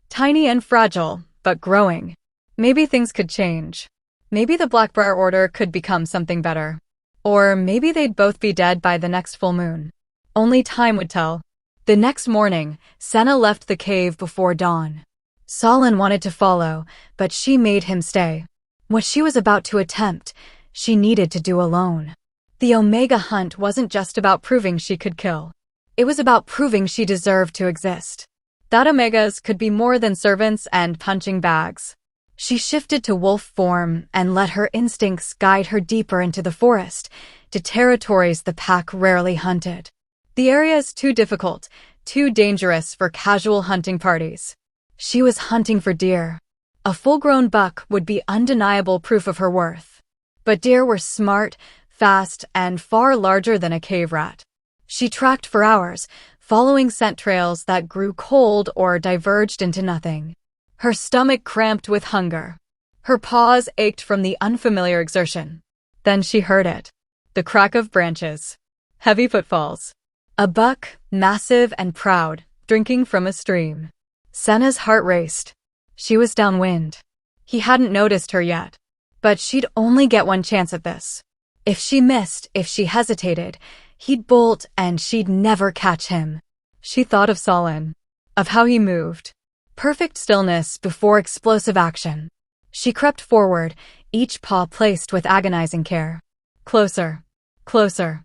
Tiny and fragile, but growing. Maybe things could change. Maybe the Blackbriar Order could become something better. Or maybe they'd both be dead by the next full moon. Only time would tell. The next morning, Senna left the cave before dawn. Solin wanted to follow, but she made him stay. What she was about to attempt, she needed to do alone. The Omega Hunt wasn't just about proving she could kill. It was about proving she deserved to exist. That Omegas could be more than servants and punching bags. She shifted to wolf form and let her instincts guide her deeper into the forest, to territories the pack rarely hunted. The area is too difficult, too dangerous for casual hunting parties. She was hunting for deer. A full-grown buck would be undeniable proof of her worth. But deer were smart, fast, and far larger than a cave rat. She tracked for hours, following scent trails that grew cold or diverged into nothing. Her stomach cramped with hunger. Her paws ached from the unfamiliar exertion. Then she heard it. The crack of branches. Heavy footfalls. A buck, massive and proud, drinking from a stream. Senna's heart raced. She was downwind. He hadn't noticed her yet. But she'd only get one chance at this. If she missed, if she hesitated, he'd bolt and she'd never catch him. She thought of Solin. Of how he moved. Perfect stillness before explosive action. She crept forward, each paw placed with agonizing care. Closer. Closer.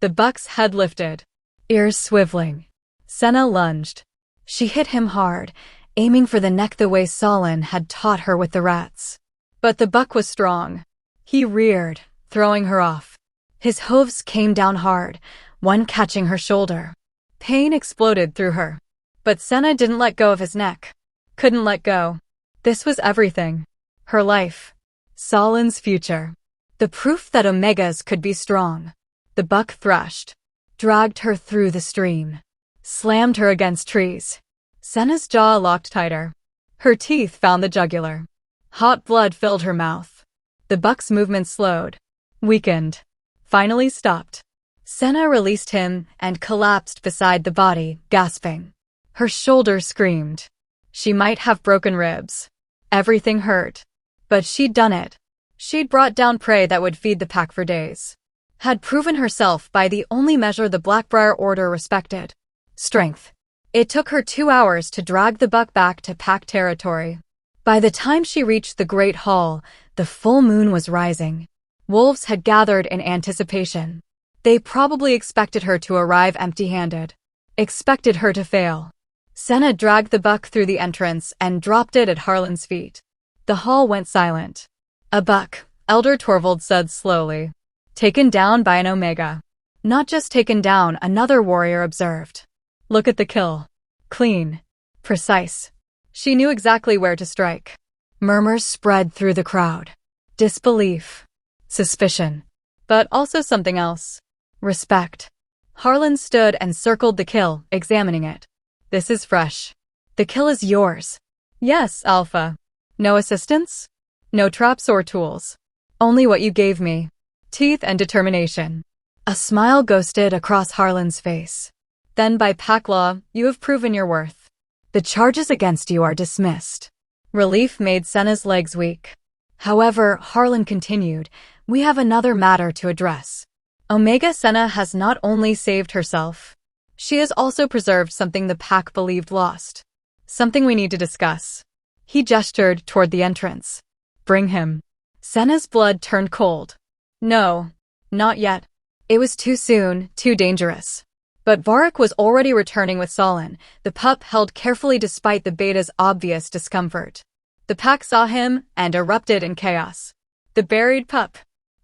The buck's head lifted, ears swiveling. Senna lunged. She hit him hard, aiming for the neck the way Solin had taught her with the rats. But the buck was strong. He reared, throwing her off. His hooves came down hard, one catching her shoulder. Pain exploded through her. But Senna didn't let go of his neck. Couldn't let go. This was everything. Her life. Solin's future. The proof that Omegas could be strong. The buck thrashed. Dragged her through the stream. Slammed her against trees. Senna's jaw locked tighter. Her teeth found the jugular. Hot blood filled her mouth. The buck's movement slowed. Weakened. Finally stopped. Senna released him and collapsed beside the body, gasping. Her shoulder screamed. She might have broken ribs. Everything hurt. But she'd done it. She'd brought down prey that would feed the pack for days. Had proven herself by the only measure the Blackbriar Order respected. Strength. It took her 2 hours to drag the buck back to pack territory. By the time she reached the Great Hall, the full moon was rising. Wolves had gathered in anticipation. They probably expected her to arrive empty-handed. Expected her to fail. Senna dragged the buck through the entrance and dropped it at Harlan's feet. The hall went silent. A buck, Elder Torvald said slowly. Taken down by an Omega. Not just taken down, another warrior observed. Look at the kill. Clean. Precise. She knew exactly where to strike. Murmurs spread through the crowd. Disbelief. Suspicion. But also something else. Respect. Harlan stood and circled the kill, examining it. This is fresh. The kill is yours. Yes, Alpha. No assistance? No traps or tools. Only what you gave me. Teeth and determination. A smile ghosted across Harlan's face. Then by pack law, you have proven your worth. The charges against you are dismissed. Relief made Senna's legs weak. However, Harlan continued, we have another matter to address. Omega Senna has not only saved herself, she has also preserved something the pack believed lost. Something we need to discuss. He gestured toward the entrance. Bring him. Senna's blood turned cold. No, not yet. It was too soon, too dangerous. But Varric was already returning with Solin, the pup held carefully despite the beta's obvious discomfort. The pack saw him and erupted in chaos. The buried pup.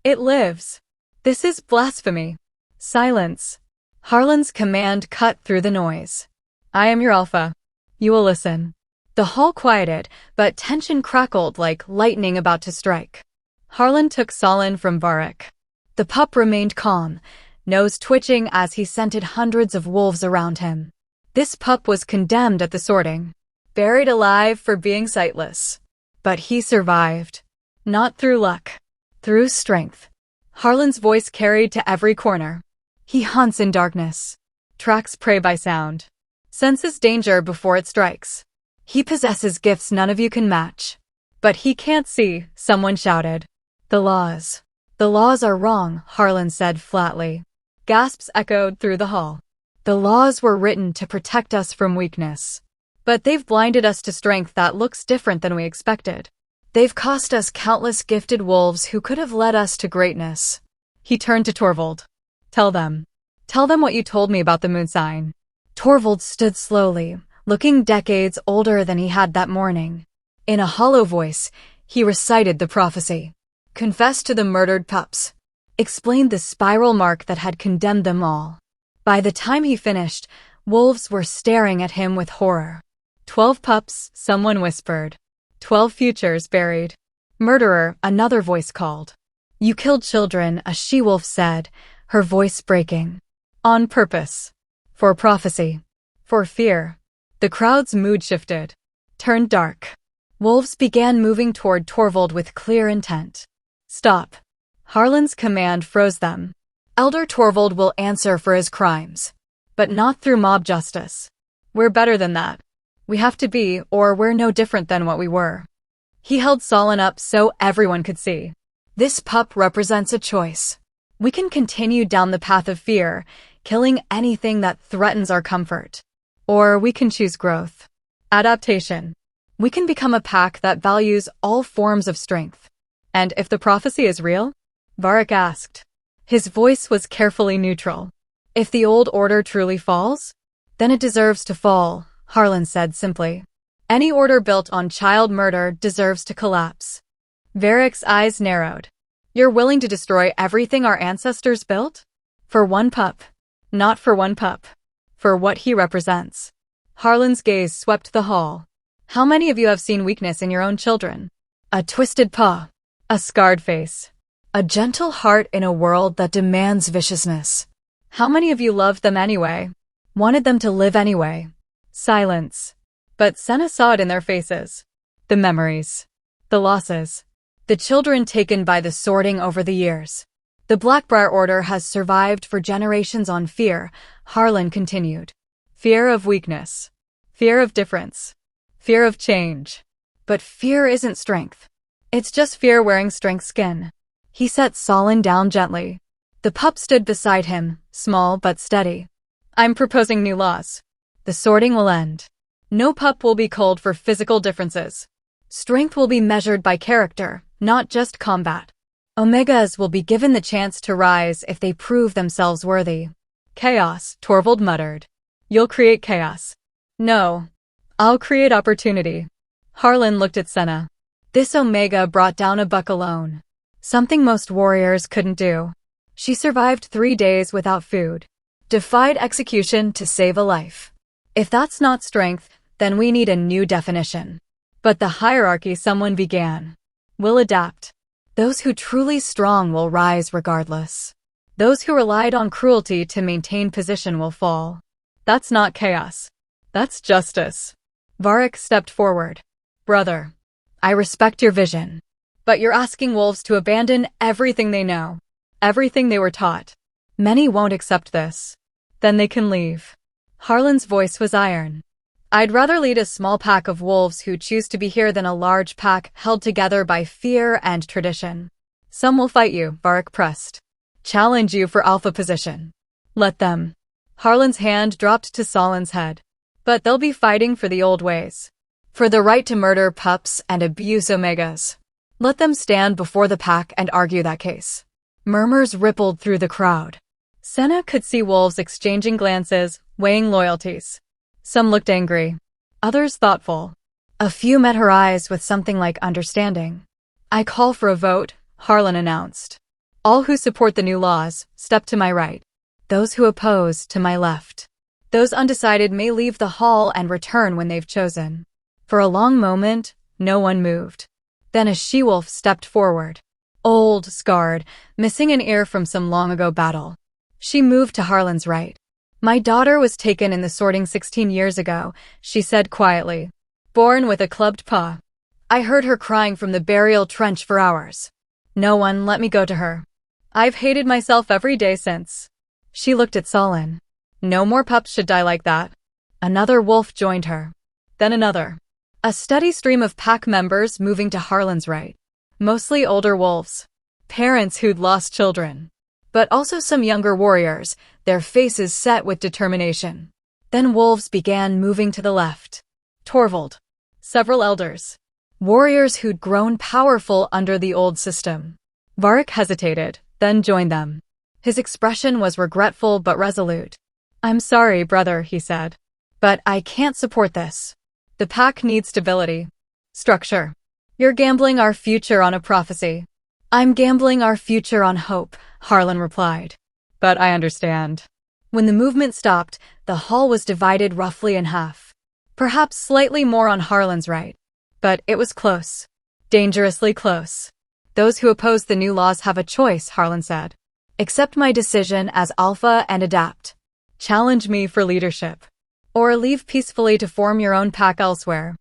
It lives. This is blasphemy. Silence. Harlan's command cut through the noise. I am your alpha. You will listen. The hall quieted, but tension crackled like lightning about to strike. Harlan took Solin from Varric. The pup remained calm, nose twitching as he scented hundreds of wolves around him. This pup was condemned at the sorting. Buried alive for being sightless. But he survived. Not through luck. Through strength. Harlan's voice carried to every corner. He hunts in darkness. Tracks prey by sound. Senses danger before it strikes. He possesses gifts none of you can match. But he can't see, someone shouted. The laws. The laws are wrong, Harlan said flatly. Gasps echoed through the hall. The laws were written to protect us from weakness. But they've blinded us to strength that looks different than we expected. They've cost us countless gifted wolves who could have led us to greatness. He turned to Torvald. Tell them. Tell them what you told me about the moon sign. Torvald stood slowly, looking decades older than he had that morning. In a hollow voice, he recited the prophecy. Confessed to the murdered pups. Explained the spiral mark that had condemned them all. By the time he finished, wolves were staring at him with horror. 12 pups, someone whispered. 12 futures buried. Murderer, another voice called. You killed children, a she-wolf said, her voice breaking. On purpose. For prophecy. For fear. The crowd's mood shifted. Turned dark. Wolves began moving toward Torvald with clear intent. Stop. Harlan's command froze them. Elder Torvald will answer for his crimes. But not through mob justice. We're better than that. We have to be, or we're no different than what we were. He held Solin up so everyone could see. This pup represents a choice. We can continue down the path of fear, killing anything that threatens our comfort. Or we can choose growth. Adaptation. We can become a pack that values all forms of strength. And if the prophecy is real? Varric asked. His voice was carefully neutral. If the old order truly falls, then it deserves to fall, Harlan said simply. Any order built on child murder deserves to collapse. Varric's eyes narrowed. You're willing to destroy everything our ancestors built? For one pup. Not for one pup. For what he represents. Harlan's gaze swept the hall. How many of you have seen weakness in your own children? A twisted paw. A scarred face. A gentle heart in a world that demands viciousness. How many of you loved them anyway? Wanted them to live anyway? Silence. But Senna saw it in their faces. The memories. The losses. The children taken by the sorting over the years. The Blackbriar Order has survived for generations on fear, Harlan continued. Fear of weakness. Fear of difference. Fear of change. But fear isn't strength. It's just fear wearing strength skin. He set Solin down gently. The pup stood beside him, small but steady. I'm proposing new laws. The sorting will end. No pup will be culled for physical differences. Strength will be measured by character, not just combat. Omegas will be given the chance to rise if they prove themselves worthy. Chaos, Torvald muttered. You'll create chaos. No. I'll create opportunity. Harlan looked at Senna. This Omega brought down a buck alone. Something most warriors couldn't do. She survived 3 days without food. Defied execution to save a life. If that's not strength, then we need a new definition. But the hierarchy someone began will adapt. Those who truly strong will rise regardless. Those who relied on cruelty to maintain position will fall. That's not chaos. That's justice. Varric stepped forward. Brother, I respect your vision. But you're asking wolves to abandon everything they know. Everything they were taught. Many won't accept this. Then they can leave. Harlan's voice was iron. I'd rather lead a small pack of wolves who choose to be here than a large pack held together by fear and tradition. Some will fight you, Varric pressed. Challenge you for alpha position. Let them. Harlan's hand dropped to Solin's head. But they'll be fighting for the old ways. For the right to murder pups and abuse Omegas. Let them stand before the pack and argue that case. Murmurs rippled through the crowd. Senna could see wolves exchanging glances, weighing loyalties. Some looked angry. Others thoughtful. A few met her eyes with something like understanding. I call for a vote, Harlan announced. All who support the new laws, step to my right. Those who oppose, to my left. Those undecided may leave the hall and return when they've chosen. For a long moment, no one moved. Then a she-wolf stepped forward. Old, scarred, missing an ear from some long-ago battle. She moved to Harlan's right. My daughter was taken in the sorting 16 years ago, she said quietly. Born with a clubbed paw. I heard her crying from the burial trench for hours. No one let me go to her. I've hated myself every day since. She looked at Solin. No more pups should die like that. Another wolf joined her. Then another. A steady stream of pack members moving to Harlan's right. Mostly older wolves. Parents who'd lost children. But also some younger warriors, their faces set with determination. Then wolves began moving to the left. Torvald. Several elders. Warriors who'd grown powerful under the old system. Varric hesitated, then joined them. His expression was regretful but resolute. I'm sorry, brother, he said. But I can't support this. The pack needs stability. Structure. You're gambling our future on a prophecy. I'm gambling our future on hope, Harlan replied. But I understand. When the movement stopped, the hall was divided roughly in half. Perhaps slightly more on Harlan's right. But it was close. Dangerously close. Those who oppose the new laws have a choice, Harlan said. Accept my decision as alpha and adapt. Challenge me for leadership. Or leave peacefully to form your own pack elsewhere.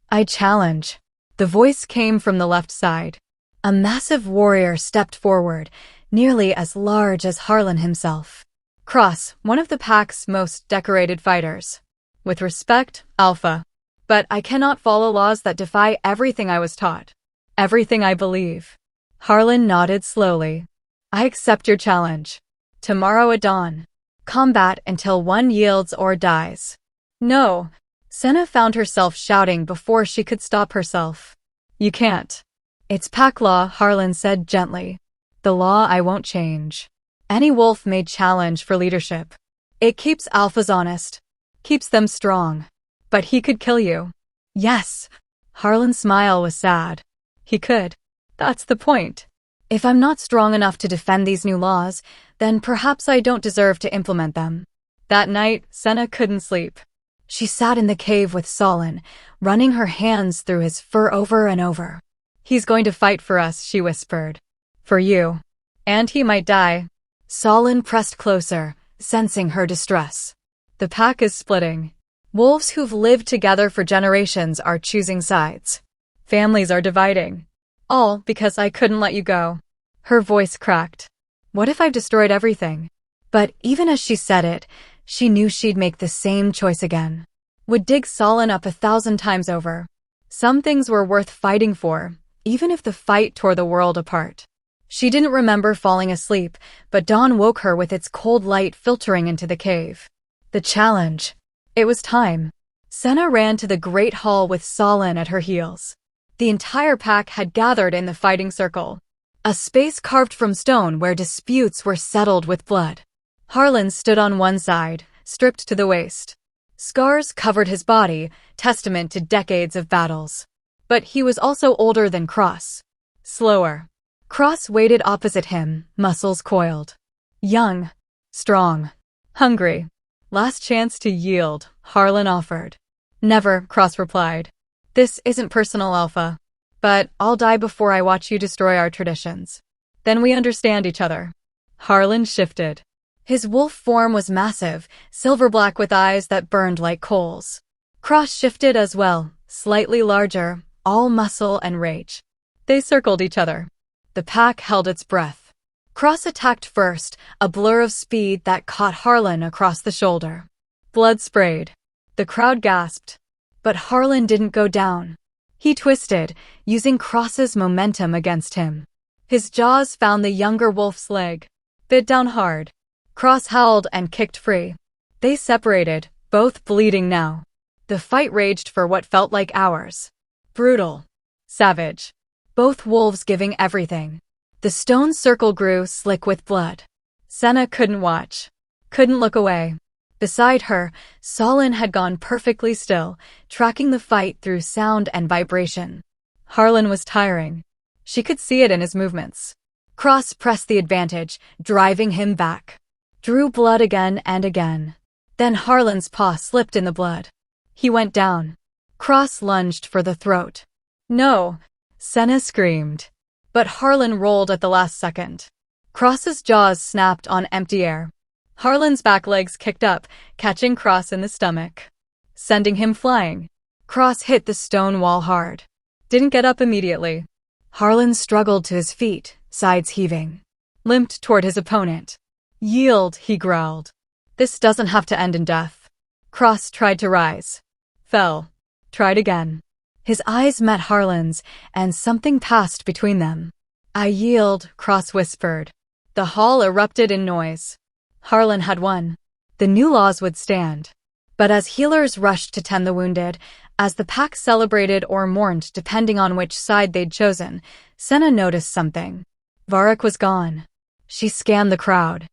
I challenge. The voice came from the left side. A massive warrior stepped forward, nearly as large as Harlan himself. Cross, one of the pack's most decorated fighters. With respect, Alpha. But I cannot follow laws that defy everything I was taught. Everything I believe. Harlan nodded slowly. I accept your challenge. Tomorrow at dawn. Combat until one yields or dies. No. Senna found herself shouting before she could stop herself. You can't. It's pack law, Harlan said gently. The law I won't change. Any wolf may challenge for leadership. It keeps alphas honest. Keeps them strong. But he could kill you. Yes. Harlan's smile was sad. He could. That's the point. If I'm not strong enough to defend these new laws, then perhaps I don't deserve to implement them. That night, Senna couldn't sleep. She sat in the cave with Solin, running her hands through his fur over and over. He's going to fight for us, she whispered. For you. And he might die. Solin pressed closer, sensing her distress. The pack is splitting. Wolves who've lived together for generations are choosing sides. Families are dividing. All because I couldn't let you go. Her voice cracked. What if I've destroyed everything? But even as she said it, she knew she'd make the same choice again. Would dig Solin up 1,000 times over. Some things were worth fighting for, even if the fight tore the world apart. She didn't remember falling asleep, but dawn woke her with its cold light filtering into the cave. The challenge. It was time. Senna ran to the great hall with Solin at her heels. The entire pack had gathered in the fighting circle. A space carved from stone where disputes were settled with blood. Harlan stood on one side, stripped to the waist. Scars covered his body, testament to decades of battles. But he was also older than Cross. Slower. Cross waited opposite him, muscles coiled. Young. Strong. Hungry. Last chance to yield, Harlan offered. Never, Cross replied. This isn't personal, Alpha. But I'll die before I watch you destroy our traditions. Then we understand each other. Harlan shifted. His wolf form was massive, silver-black with eyes that burned like coals. Cross shifted as well, slightly larger, all muscle and rage. They circled each other. The pack held its breath. Cross attacked first, a blur of speed that caught Harlan across the shoulder. Blood sprayed. The crowd gasped. But Harlan didn't go down. He twisted, using Cross's momentum against him. His jaws found the younger wolf's leg. Bit down hard. Cross howled and kicked free. They separated, both bleeding now. The fight raged for what felt like hours. Brutal. Savage. Both wolves giving everything. The stone circle grew slick with blood. Senna couldn't watch. Couldn't look away. Beside her, Solin had gone perfectly still, tracking the fight through sound and vibration. Harlan was tiring. She could see it in his movements. Cross pressed the advantage, driving him back. Drew blood again and again. Then Harlan's paw slipped in the blood. He went down. Cross lunged for the throat. No! Senna screamed. But Harlan rolled at the last second. Cross's jaws snapped on empty air. Harlan's back legs kicked up, catching Cross in the stomach. Sending him flying. Cross hit the stone wall hard. Didn't get up immediately. Harlan struggled to his feet, sides heaving. Limped toward his opponent. Yield, he growled. This doesn't have to end in death. Cross tried to rise. Fell. Tried again. His eyes met Harlan's, and something passed between them. I yield, Cross whispered. The hall erupted in noise. Harlan had won. The new laws would stand. But as healers rushed to tend the wounded, as the pack celebrated or mourned depending on which side they'd chosen, Senna noticed something. Varric was gone. She scanned the crowd.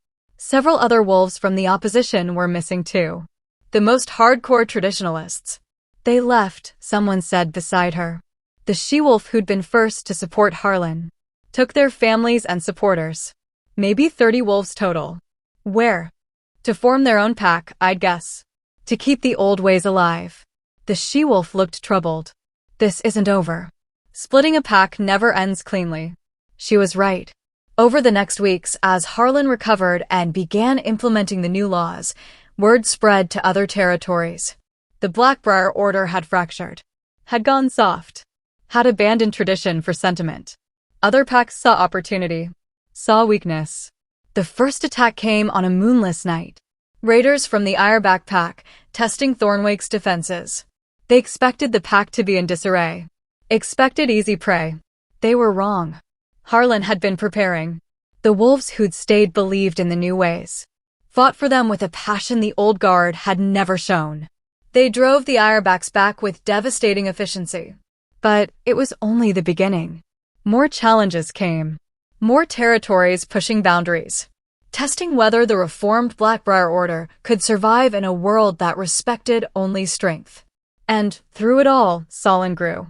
Several other wolves from the opposition were missing too. The most hardcore traditionalists. They left, someone said beside her. The she-wolf who'd been first to support Harlan. Took their families and supporters. Maybe 30 wolves total. Where? To form their own pack, I'd guess. To keep the old ways alive. The she-wolf looked troubled. This isn't over. Splitting a pack never ends cleanly. She was right. Over the next weeks, as Harlan recovered and began implementing the new laws, word spread to other territories. The Blackbriar Order had fractured. Had gone soft. Had abandoned tradition for sentiment. Other packs saw opportunity. Saw weakness. The first attack came on a moonless night. Raiders from the Ireback pack, testing Thornwake's defenses. They expected the pack to be in disarray. Expected easy prey. They were wrong. Harlan had been preparing. The wolves who'd stayed believed in the new ways. Fought for them with a passion the old guard had never shown. They drove the Irebacks back with devastating efficiency. But it was only the beginning. More challenges came. More territories pushing boundaries. Testing whether the reformed Blackbriar Order could survive in a world that respected only strength. And through it all, Solin grew.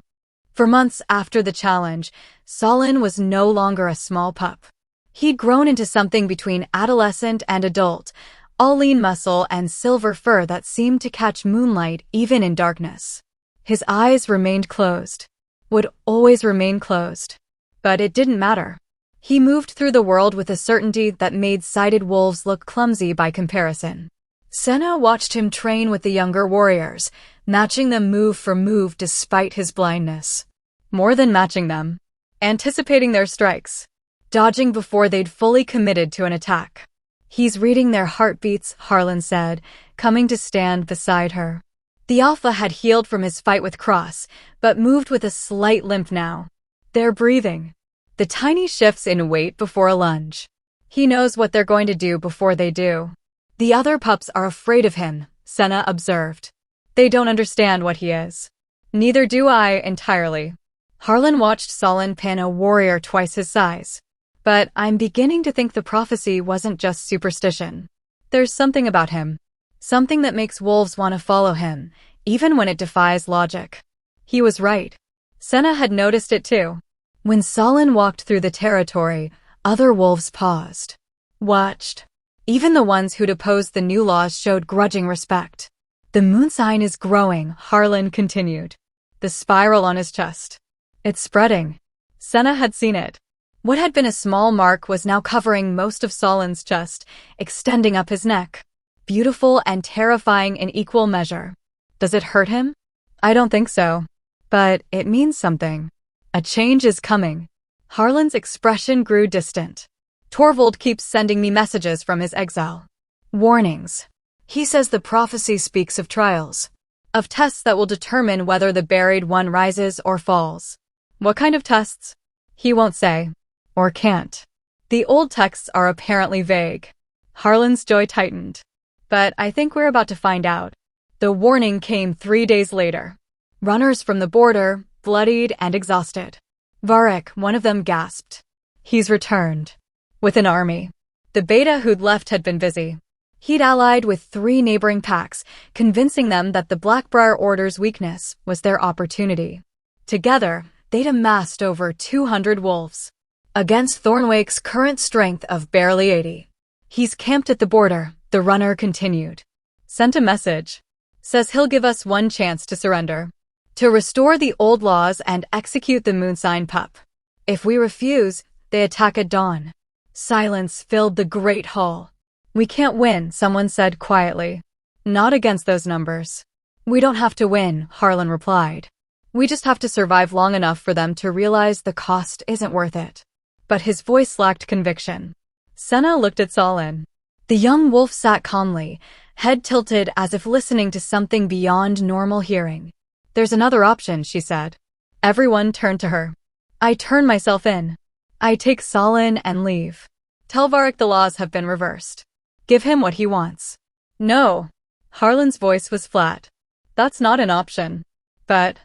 For months after the challenge, Solin was no longer a small pup. He'd grown into something between adolescent and adult, all lean muscle and silver fur that seemed to catch moonlight even in darkness. His eyes remained closed. Would always remain closed. But it didn't matter. He moved through the world with a certainty that made sighted wolves look clumsy by comparison. Senna watched him train with the younger warriors, matching them move for move despite his blindness. More than matching them. Anticipating their strikes. Dodging before they'd fully committed to an attack. He's reading their heartbeats, Harlan said, coming to stand beside her. The alpha had healed from his fight with Cross, but moved with a slight limp now. They're breathing. The tiny shifts in weight before a lunge. He knows what they're going to do before they do. The other pups are afraid of him, Senna observed. They don't understand what he is. Neither do I entirely. Harlan watched Solin pin a warrior twice his size. But I'm beginning to think the prophecy wasn't just superstition. There's something about him. Something that makes wolves want to follow him, even when it defies logic. He was right. Senna had noticed it too. When Solin walked through the territory, other wolves paused. Watched. Even the ones who'd opposed the new laws showed grudging respect. The moon sign is growing, Harlan continued. The spiral on his chest. It's spreading. Senna had seen it. What had been a small mark was now covering most of Solin's chest, extending up his neck. Beautiful and terrifying in equal measure. Does it hurt him? I don't think so. But it means something. A change is coming. Harlan's expression grew distant. Torvald keeps sending me messages from his exile. Warnings. He says the prophecy speaks of trials. Of tests that will determine whether the buried one rises or falls. What kind of tests? He won't say. Or can't. The old texts are apparently vague. Harlan's jaw tightened. But I think we're about to find out. The warning came 3 days later. Runners from the border, bloodied and exhausted. Varric, one of them, gasped. He's returned. With an army. The beta who'd left had been busy. He'd allied with 3 neighboring packs, convincing them that the Blackbriar Order's weakness was their opportunity. Together, they'd amassed over 200 wolves. Against Thornwake's current strength of barely 80. He's camped at the border, the runner continued. Sent a message. Says he'll give us one chance to surrender. To restore the old laws and execute the moonsign pup. If we refuse, they attack at dawn. Silence filled the great hall. We can't win, someone said quietly. Not against those numbers. We don't have to win, Harlan replied. We just have to survive long enough for them to realize the cost isn't worth it. But his voice lacked conviction. Senna looked at Solin. The young wolf sat calmly, head tilted as if listening to something beyond normal hearing. There's another option, she said. Everyone turned to her. I turn myself in. I take Solin and leave. Tell Varric the laws have been reversed. Give him what he wants. No. Harlan's voice was flat. That's not an option. But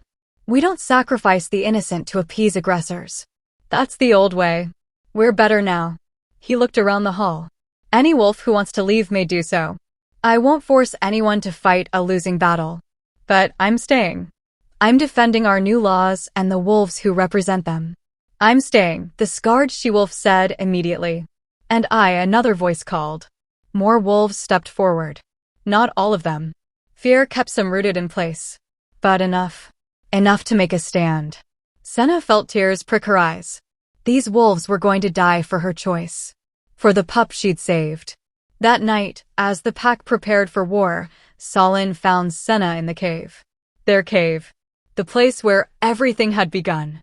we don't sacrifice the innocent to appease aggressors. That's the old way. We're better now. He looked around the hall. Any wolf who wants to leave may do so. I won't force anyone to fight a losing battle. But I'm staying. I'm defending our new laws and the wolves who represent them. I'm staying, the scarred she-wolf said immediately. And I, another voice called. More wolves stepped forward. Not all of them. Fear kept some rooted in place. But enough. Enough to make a stand. Senna felt tears prick her eyes. These wolves were going to die for her choice. For the pup she'd saved. That night, as the pack prepared for war, Solin found Senna in the cave. Their cave. The place where everything had begun.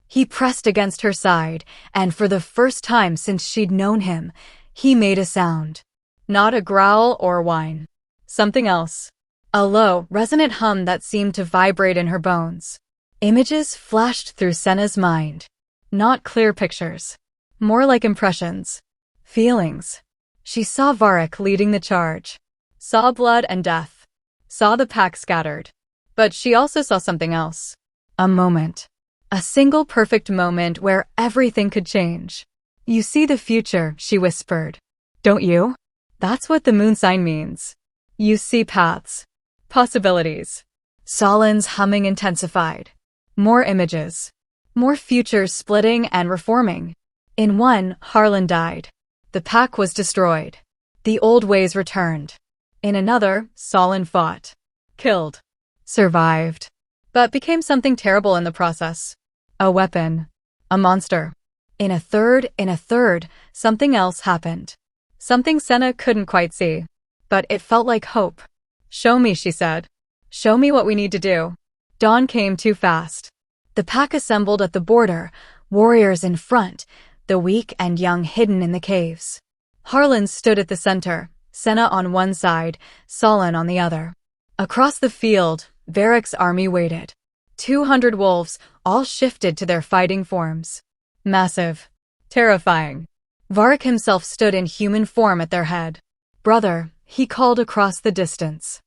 He pressed against her side, and for the first time since she'd known him, he made a sound. Not a growl or whine. Something else. A low, resonant hum that seemed to vibrate in her bones. Images flashed through Senna's mind. Not clear pictures. More like impressions. Feelings. She saw Varric leading the charge. Saw blood and death. saw the pack scattered. But she also saw something else. A moment. A single perfect moment where everything could change. You see the future, she whispered. Don't you? That's what the moon sign means. You see paths. Possibilities. Solin's humming intensified. More images. More futures splitting and reforming. In one, Harlan died. The pack was destroyed. The old ways returned. In another, Solin fought. Killed. Survived. But became something terrible in the process. A weapon. A monster. In a third, something else happened. Something Senna couldn't quite see. But it felt like hope. Show me, she said. Show me what we need to do. Dawn came too fast. The pack assembled at the border, warriors in front, the weak and young hidden in the caves. Harlan stood at the center, Senna on one side, Solin on the other. Across the field, Varric's army waited. 200 wolves, all shifted to their fighting forms. Massive. Terrifying. Varric himself stood in human form at their head. Brother, he called across the distance.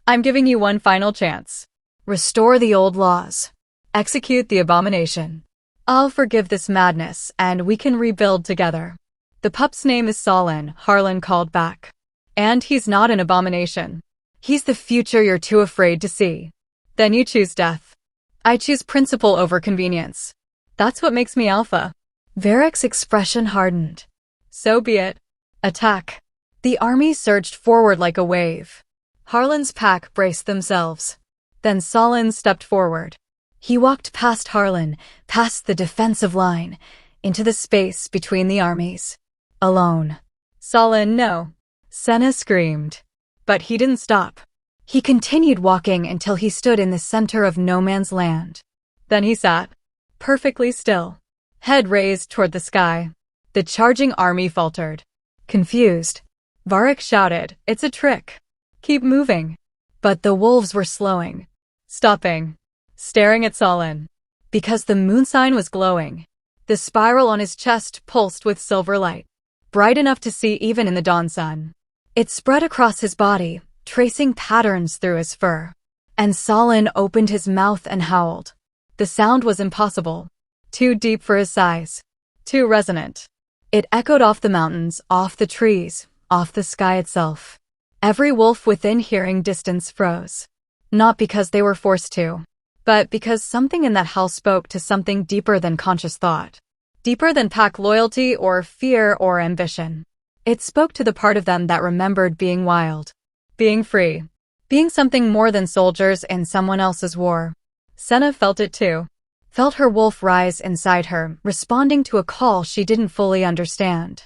I'm giving you one final chance. Restore the old laws. Execute the abomination. I'll forgive this madness, and we can rebuild together. The pup's name is Solin, Harlan called back. And he's not an abomination. He's the future you're too afraid to see. Then you choose death. I choose principle over convenience. That's what makes me alpha. Varric's expression hardened. So be it. Attack. The army surged forward like a wave. Harlan's pack braced themselves. Then Solin stepped forward. He walked past Harlan, past the defensive line, into the space between the armies. Alone. Solin, no. Senna screamed. But he didn't stop. He continued walking until he stood in the center of no man's land. Then he sat. Perfectly still. Head raised toward the sky. The charging army faltered. Confused. Varric shouted, "It's a trick. Keep moving." But the wolves were slowing. Stopping. Staring at Solin. Because the moon sign was glowing. The spiral on his chest pulsed with silver light. Bright enough to see even in the dawn sun. It spread across his body, tracing patterns through his fur. And Solin opened his mouth and howled. The sound was impossible. Too deep for his size. Too resonant. It echoed off the mountains, off the trees, off the sky itself. Every wolf within hearing distance froze. Not because they were forced to, but because something in that howl spoke to something deeper than conscious thought. Deeper than pack loyalty or fear or ambition. It spoke to the part of them that remembered being wild. Being free. Being something more than soldiers in someone else's war. Senna felt it too. Felt her wolf rise inside her, responding to a call she didn't fully understand.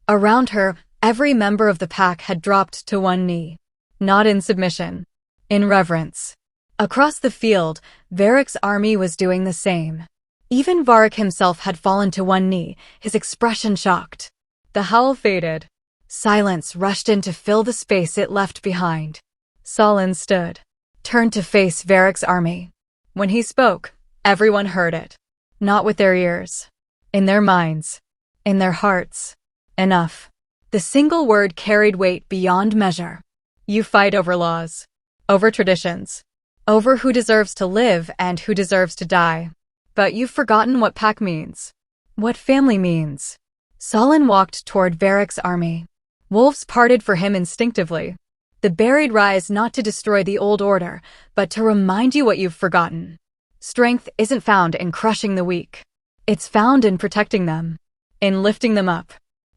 Around her, every member of the pack had dropped to one knee. Not in submission. In reverence. Across the field, Varric's army was doing the same. Even Varric himself had fallen to one knee, his expression shocked. The howl faded. Silence rushed in to fill the space it left behind. Solin stood. Turned to face Varric's army. When he spoke, everyone heard it. Not with their ears. In their minds. In their hearts. Enough. The single word carried weight beyond measure. You fight over laws. Over traditions. Over who deserves to live and who deserves to die. But you've forgotten what pack means. What family means. Solin walked toward Varric's army. Wolves parted for him instinctively. The buried rise not to destroy the old order, but to remind you what you've forgotten. Strength isn't found in crushing the weak. It's found in protecting them. In lifting them up.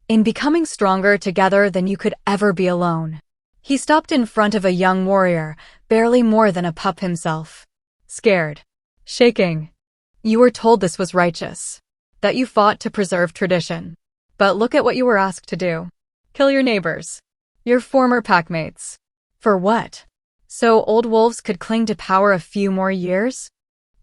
In becoming stronger together than you could ever be alone. He stopped in front of a young warrior, barely more than a pup himself. Scared. Shaking. You were told this was righteous. That you fought to preserve tradition. But look at what you were asked to do. Kill your neighbors. Your former packmates. For what? So old wolves could cling to power a few more years?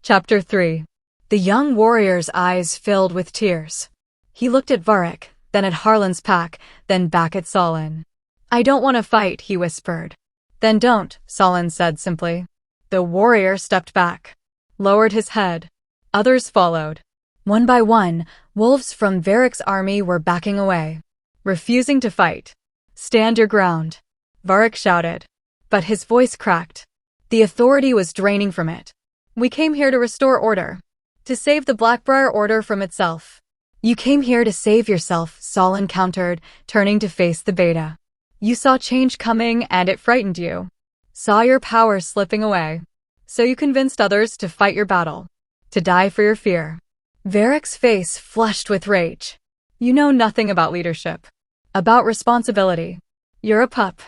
Chapter 3. The young warrior's eyes filled with tears. He looked at Varric, then at Harlan's pack, then back at Solin. I don't want to fight, he whispered. Then don't, Solin said simply. The warrior stepped back. Lowered his head. Others followed. One by one, wolves from Varric's army were backing away. Refusing to fight. Stand your ground. Varric shouted. But his voice cracked. The authority was draining from it. We came here to restore order. To save the Blackbriar Order from itself. You came here to save yourself, Solin countered, turning to face the beta. You saw change coming and it frightened you. Saw your power slipping away. So you convinced others to fight your battle. To die for your fear. Varric's face flushed with rage. You know nothing about leadership. About responsibility. You're a pup.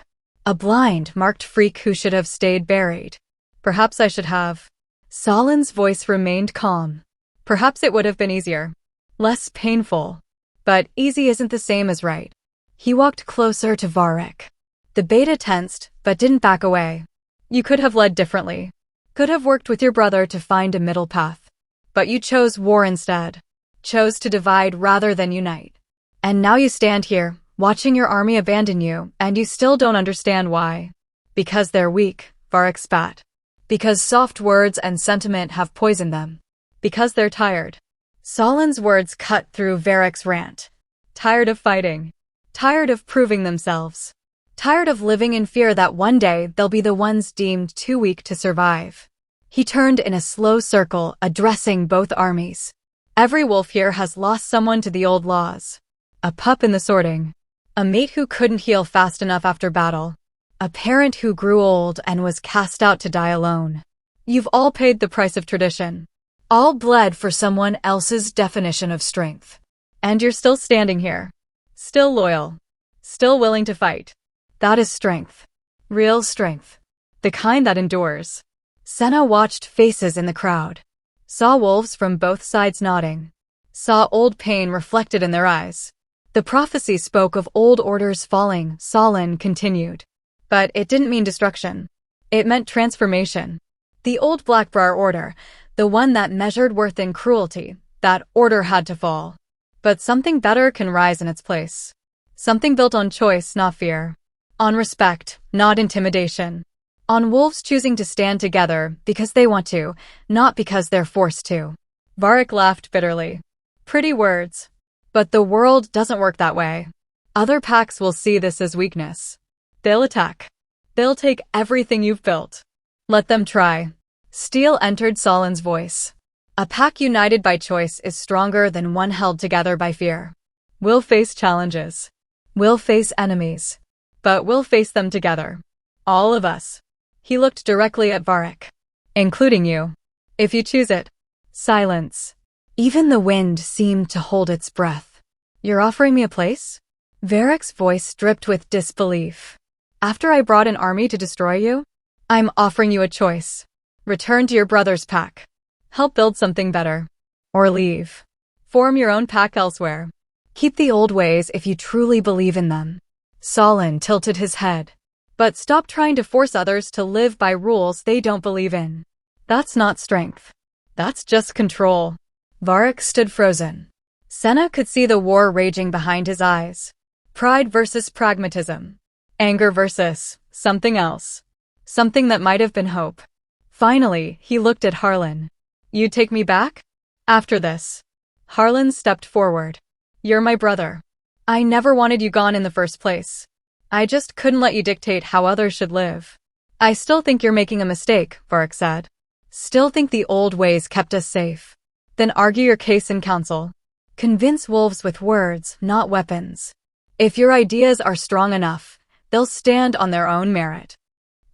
A blind, marked freak who should have stayed buried. Perhaps I should have. Solin's voice remained calm. Perhaps it would have been easier. Less painful. But easy isn't the same as right. He walked closer to Varric. The beta tensed, but didn't back away. You could have led differently. Could have worked with your brother to find a middle path. But you chose war instead. Chose to divide rather than unite. And now you stand here, watching your army abandon you, and you still don't understand why. Because they're weak, Varric spat. Because soft words and sentiment have poisoned them. Because they're tired. Solin's words cut through Varric's rant. Tired of fighting. Tired of proving themselves. Tired of living in fear that one day they'll be the ones deemed too weak to survive. He turned in a slow circle, addressing both armies. Every wolf here has lost someone to the old laws. A pup in the sorting. A mate who couldn't heal fast enough after battle. A parent who grew old and was cast out to die alone. You've all paid the price of tradition. All bled for someone else's definition of strength. And you're still standing here. Still loyal. Still willing to fight. That is strength. Real strength. The kind that endures. Senna watched faces in the crowd. Saw wolves from both sides nodding. Saw old pain reflected in their eyes. The prophecy spoke of old orders falling, Solin continued. But it didn't mean destruction. It meant transformation. The old Blackbriar Order, the one that measured worth in cruelty, that order had to fall. But something better can rise in its place. Something built on choice, not fear. On respect, not intimidation. On wolves choosing to stand together because they want to, not because they're forced to. Varric laughed bitterly. Pretty words. But the world doesn't work that way. Other packs will see this as weakness. They'll attack. They'll take everything you've built. Let them try. Steel entered Solin's voice. A pack united by choice is stronger than one held together by fear. We'll face challenges. We'll face enemies. But we'll face them together. All of us. He looked directly at Varric. Including you. If you choose it. Silence. Even the wind seemed to hold its breath. You're offering me a place? Varric's voice dripped with disbelief. After I brought an army to destroy you? I'm offering you a choice. Return to your brother's pack. Help build something better. Or leave. Form your own pack elsewhere. Keep the old ways if you truly believe in them. Solin tilted his head. But stop trying to force others to live by rules they don't believe in. That's not strength. That's just control. Varric stood frozen. Senna could see the war raging behind his eyes. Pride versus pragmatism. Anger versus something else. Something that might have been hope. Finally, he looked at Harlan. You'd take me back? After this. Harlan stepped forward. You're my brother. I never wanted you gone in the first place. I just couldn't let you dictate how others should live. I still think you're making a mistake, Varric said. Still think the old ways kept us safe. Then argue your case in council. Convince wolves with words, not weapons. If your ideas are strong enough, they'll stand on their own merit.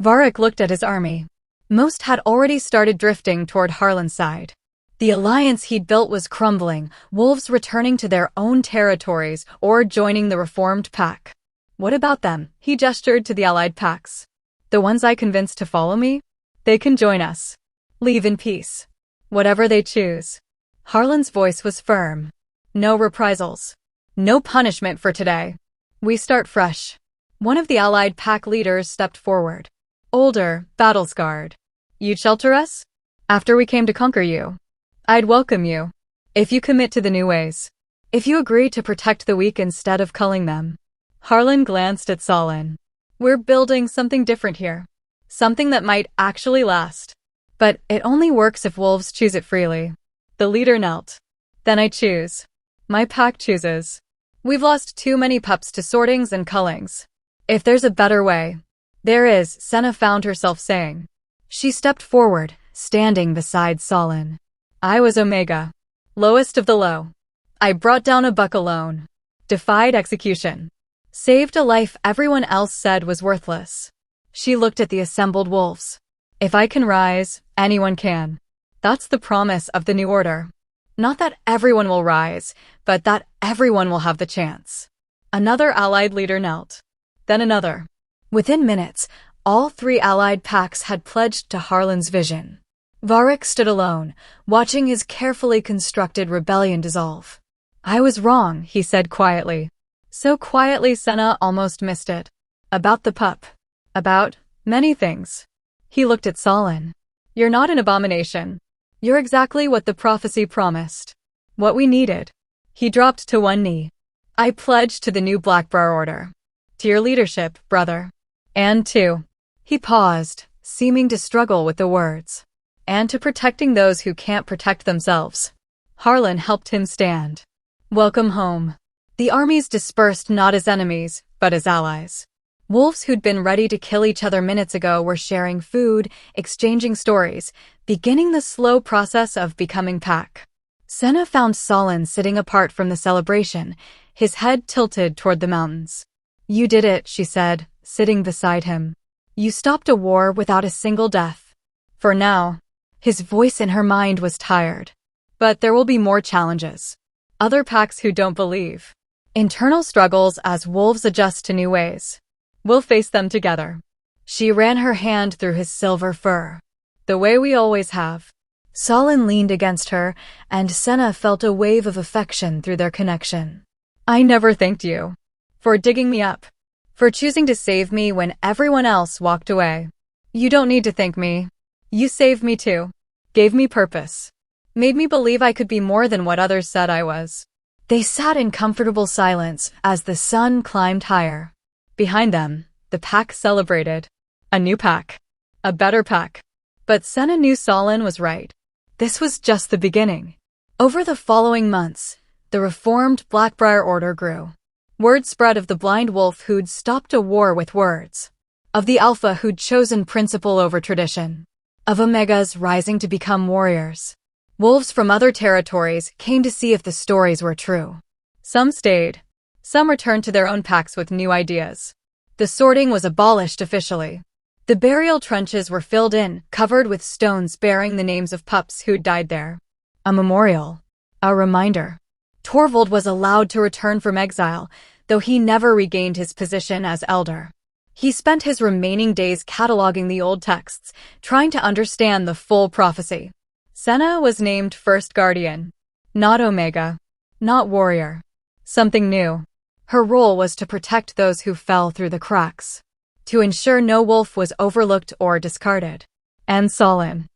Varric looked at his army. Most had already started drifting toward Harlan's side. The alliance he'd built was crumbling, wolves returning to their own territories or joining the reformed pack. What about them? He gestured to the allied packs. The ones I convinced to follow me? They can join us. Leave in peace. Whatever they choose. Harlan's voice was firm. No reprisals. No punishment for today. We start fresh. One of the allied pack leaders stepped forward. Older, battle-scarred. You'd shelter us? After we came to conquer you. I'd welcome you. If you commit to the new ways. If you agree to protect the weak instead of culling them. Harlan glanced at Solin. We're building something different here. Something that might actually last. But it only works if wolves choose it freely. The leader knelt. Then I choose. My pack chooses. We've lost too many pups to sortings and cullings. If there's a better way. There is, Senna found herself saying. She stepped forward, standing beside Solin. I was Omega. Lowest of the low. I brought down a buck alone. Defied execution. Saved a life everyone else said was worthless. She looked at the assembled wolves. If I can rise, anyone can. That's the promise of the new order. Not that everyone will rise, but that everyone will have the chance. Another allied leader knelt. Then another. Within minutes, all 3 allied packs had pledged to Harlan's vision. Varric stood alone, watching his carefully constructed rebellion dissolve. I was wrong, he said quietly. So quietly Senna almost missed it. About the pup. About many things. He looked at Solin. You're not an abomination. You're exactly what the prophecy promised. What we needed. He dropped to one knee. I pledge to the new Blackbriar Order. To your leadership, brother. And to... He paused, seeming to struggle with the words. And to protecting those who can't protect themselves. Harlan helped him stand. Welcome home. The armies dispersed not as enemies, but as allies. Wolves who'd been ready to kill each other minutes ago were sharing food, exchanging stories, beginning the slow process of becoming pack. Senna found Solin sitting apart from the celebration, his head tilted toward the mountains. You did it, she said, sitting beside him. You stopped a war without a single death. For now. His voice in her mind was tired. But there will be more challenges. Other packs who don't believe. Internal struggles as wolves adjust to new ways. We'll face them together. She ran her hand through his silver fur. The way we always have. Solin leaned against her, and Senna felt a wave of affection through their connection. I never thanked you. For digging me up. For choosing to save me when everyone else walked away. You don't need to thank me. You saved me too. Gave me purpose. Made me believe I could be more than what others said I was. They sat in comfortable silence as the sun climbed higher. Behind them, the pack celebrated. A new pack. A better pack. But Senna knew Solin was right. This was just the beginning. Over the following months, the reformed Blackbriar Order grew. Word spread of the blind wolf who'd stopped a war with words. Of the alpha who'd chosen principle over tradition. Of omegas rising to become warriors. Wolves from other territories came to see if the stories were true. Some stayed. Some returned to their own packs with new ideas. The sorting was abolished officially. The burial trenches were filled in, covered with stones bearing the names of pups who'd died there. A memorial. A reminder. Torvald was allowed to return from exile, though he never regained his position as elder. He spent his remaining days cataloging the old texts, trying to understand the full prophecy. Senna was named First Guardian. Not Omega. Not warrior. Something new. Her role was to protect those who fell through the cracks. To ensure no wolf was overlooked or discarded. And Solin.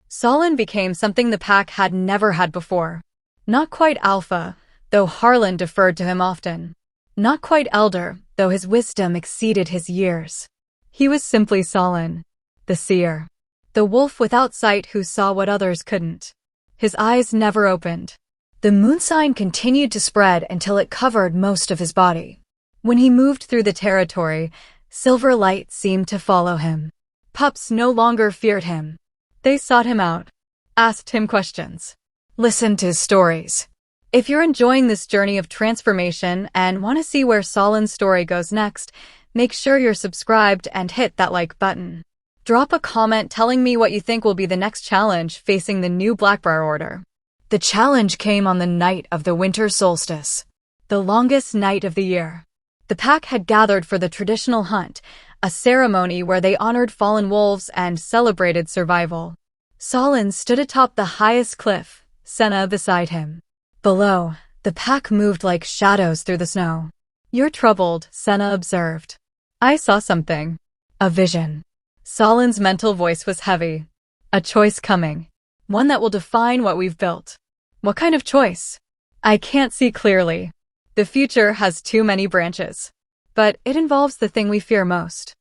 Solin became something the pack had never had before. Not quite alpha, though Harlan deferred to him often. Not quite elder, though his wisdom exceeded his years. He was simply Solin. The seer. The wolf without sight who saw what others couldn't. His eyes never opened. The moon sign continued to spread until it covered most of his body. When he moved through the territory, silver light seemed to follow him. Pups no longer feared him. They sought him out. Asked him questions. Listened to his stories. If you're enjoying this journey of transformation and want to see where Solin's story goes next, make sure you're subscribed and hit that like button. Drop a comment telling me what you think will be the next challenge facing the new Blackbriar Order. The challenge came on the night of the winter solstice, the longest night of the year. The pack had gathered for the traditional hunt, a ceremony where they honored fallen wolves and celebrated survival. Solin stood atop the highest cliff, Senna beside him. Below, the pack moved like shadows through the snow. You're troubled, Senna observed. I saw something. A vision. Solin's mental voice was heavy. A choice coming. One that will define what we've built. What kind of choice? I can't see clearly. The future has too many branches. But it involves the thing we fear most.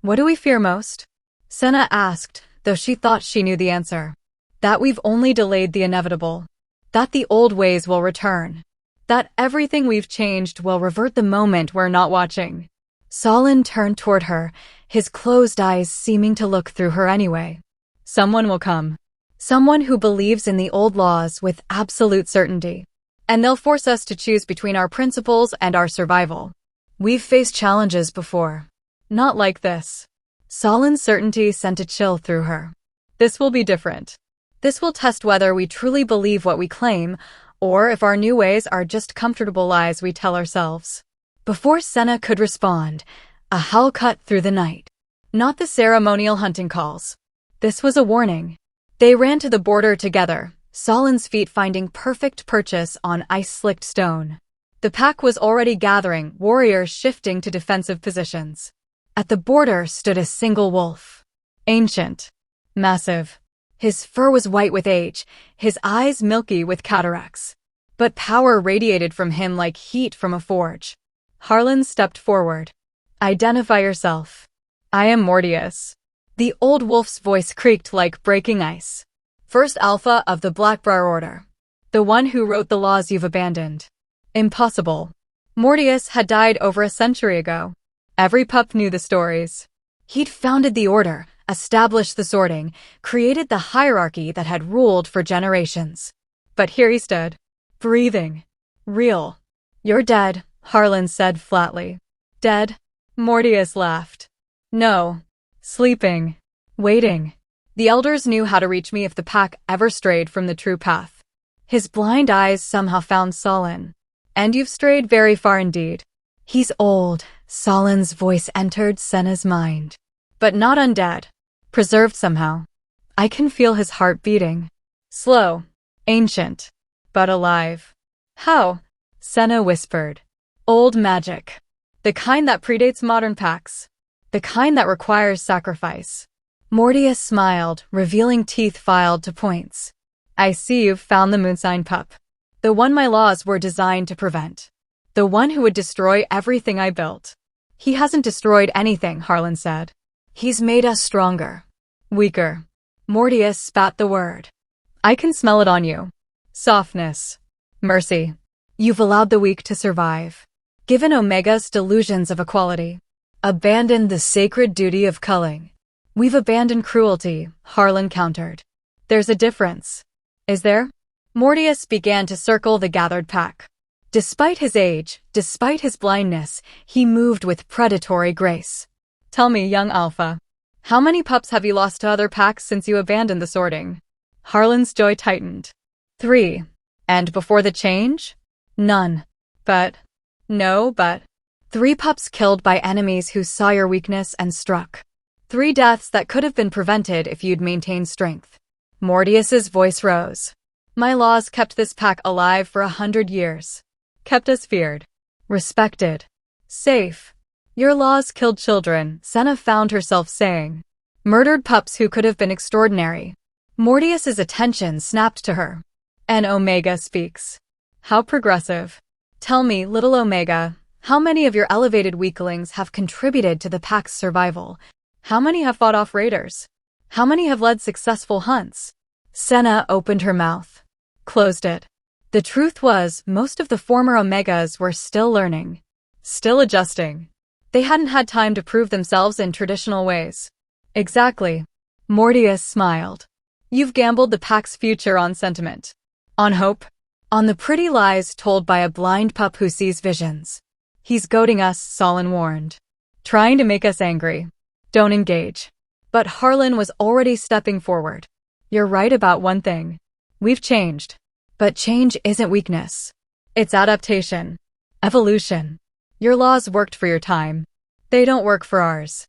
What do we fear most? Senna asked, though she thought she knew the answer. That we've only delayed the inevitable. That the old ways will return. That everything we've changed will revert the moment we're not watching. Solin turned toward her, his closed eyes seeming to look through her anyway. Someone will come. Someone who believes in the old laws with absolute certainty. And they'll force us to choose between our principles and our survival. We've faced challenges before. Not like this. Solin's certainty sent a chill through her. This will be different. This will test whether we truly believe what we claim, or if our new ways are just comfortable lies we tell ourselves. Before Senna could respond, a howl cut through the night. Not the ceremonial hunting calls. This was a warning. They ran to the border together, Solin's feet finding perfect purchase on ice-slicked stone. The pack was already gathering, warriors shifting to defensive positions. At the border stood a single wolf. Ancient. Massive. His fur was white with age, his eyes milky with cataracts. But power radiated from him like heat from a forge. Harlan stepped forward. Identify yourself. I am Mortius. The old wolf's voice creaked like breaking ice. First Alpha of the Blackbriar Order. The one who wrote the laws you've abandoned. Impossible. Mortius had died over a century ago. Every pup knew the stories. He'd founded the Order, established the sorting, created the hierarchy that had ruled for generations. But here he stood. Breathing. Real. You're dead, Harlan said flatly. Dead? Mortius laughed. No. Sleeping. Waiting. The elders knew how to reach me if the pack ever strayed from the true path. His blind eyes somehow found Solin. And you've strayed very far indeed. He's old, Solin's voice entered Senna's mind. But not undead. Preserved somehow. I can feel his heart beating. Slow. Ancient. But alive. How? Senna whispered. Old magic. The kind that predates modern packs. The kind that requires sacrifice. Mortius smiled, revealing teeth filed to points. I see you've found the moonsign pup. The one my laws were designed to prevent. The one who would destroy everything I built. He hasn't destroyed anything, Harlan said. He's made us stronger. Weaker. Mortius spat the word. I can smell it on you. Softness. Mercy. You've allowed the weak to survive. Given Omega's delusions of equality. Abandoned the sacred duty of culling. We've abandoned cruelty, Harlan countered. There's a difference. Is there? Mortius began to circle the gathered pack. Despite his age, despite his blindness, he moved with predatory grace. Tell me, young Alpha, how many pups have you lost to other packs since you abandoned the sorting? Harlan's jaw tightened. 3. And before the change? None. But 3 pups killed by enemies who saw your weakness and struck. 3 deaths that could have been prevented if you'd maintained strength. Mortius's voice rose. My laws kept this pack alive for 100 years. Kept us feared. Respected. Safe. Your laws killed children, Senna found herself saying. Murdered pups who could have been extraordinary. Mortius's attention snapped to her. And Omega speaks. How progressive. Tell me, little Omega, how many of your elevated weaklings have contributed to the pack's survival? How many have fought off raiders? How many have led successful hunts? Senna opened her mouth. Closed it. The truth was, most of the former Omegas were still learning. Still adjusting. They hadn't had time to prove themselves in traditional ways. Exactly. Mortius smiled. You've gambled the pack's future on sentiment. On hope. On the pretty lies told by a blind pup who sees visions. He's goading us, Solin warned. Trying to make us angry. Don't engage. But Harlan was already stepping forward. You're right about one thing. We've changed. But change isn't weakness. It's adaptation. Evolution. Your laws worked for your time. They don't work for ours.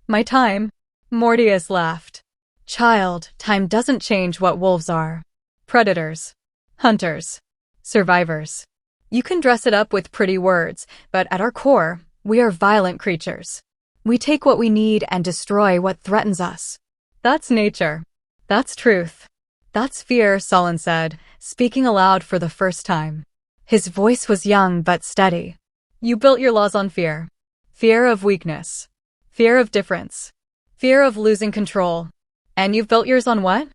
My time? Mortius laughed. Child, time doesn't change what wolves are. Predators. Hunters. Survivors. You can dress it up with pretty words, but at our core, we are violent creatures. We take what we need and destroy what threatens us. That's nature. That's truth. That's fear, Solin said, speaking aloud for the first time. His voice was young but steady. You built your laws on fear. Fear of weakness. Fear of difference. Fear of losing control. And you've built yours on what?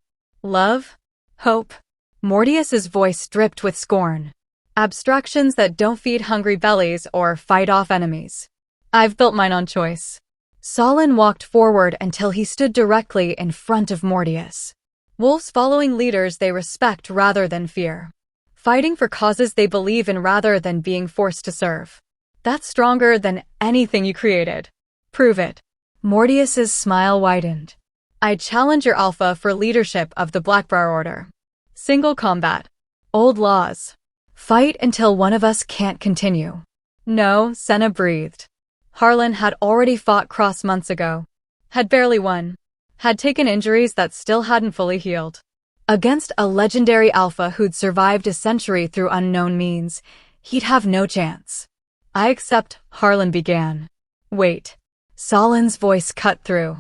Love? Hope? Mortius's voice dripped with scorn. Abstractions that don't feed hungry bellies or fight off enemies. I've built mine on choice. Solin walked forward until he stood directly in front of Mortius. Wolves following leaders they respect rather than fear. Fighting for causes they believe in rather than being forced to serve. That's stronger than anything you created. Prove it. Mortius's smile widened. I challenge your alpha for leadership of the Blackbriar Order. Single combat. Old laws. Fight until one of us can't continue. No, Senna breathed. Harlan had already fought Cross months ago. Had barely won. Had taken injuries that still hadn't fully healed. Against a legendary alpha who'd survived a century through unknown means, he'd have no chance. I accept, Harlan began. Wait. Solin's voice cut through.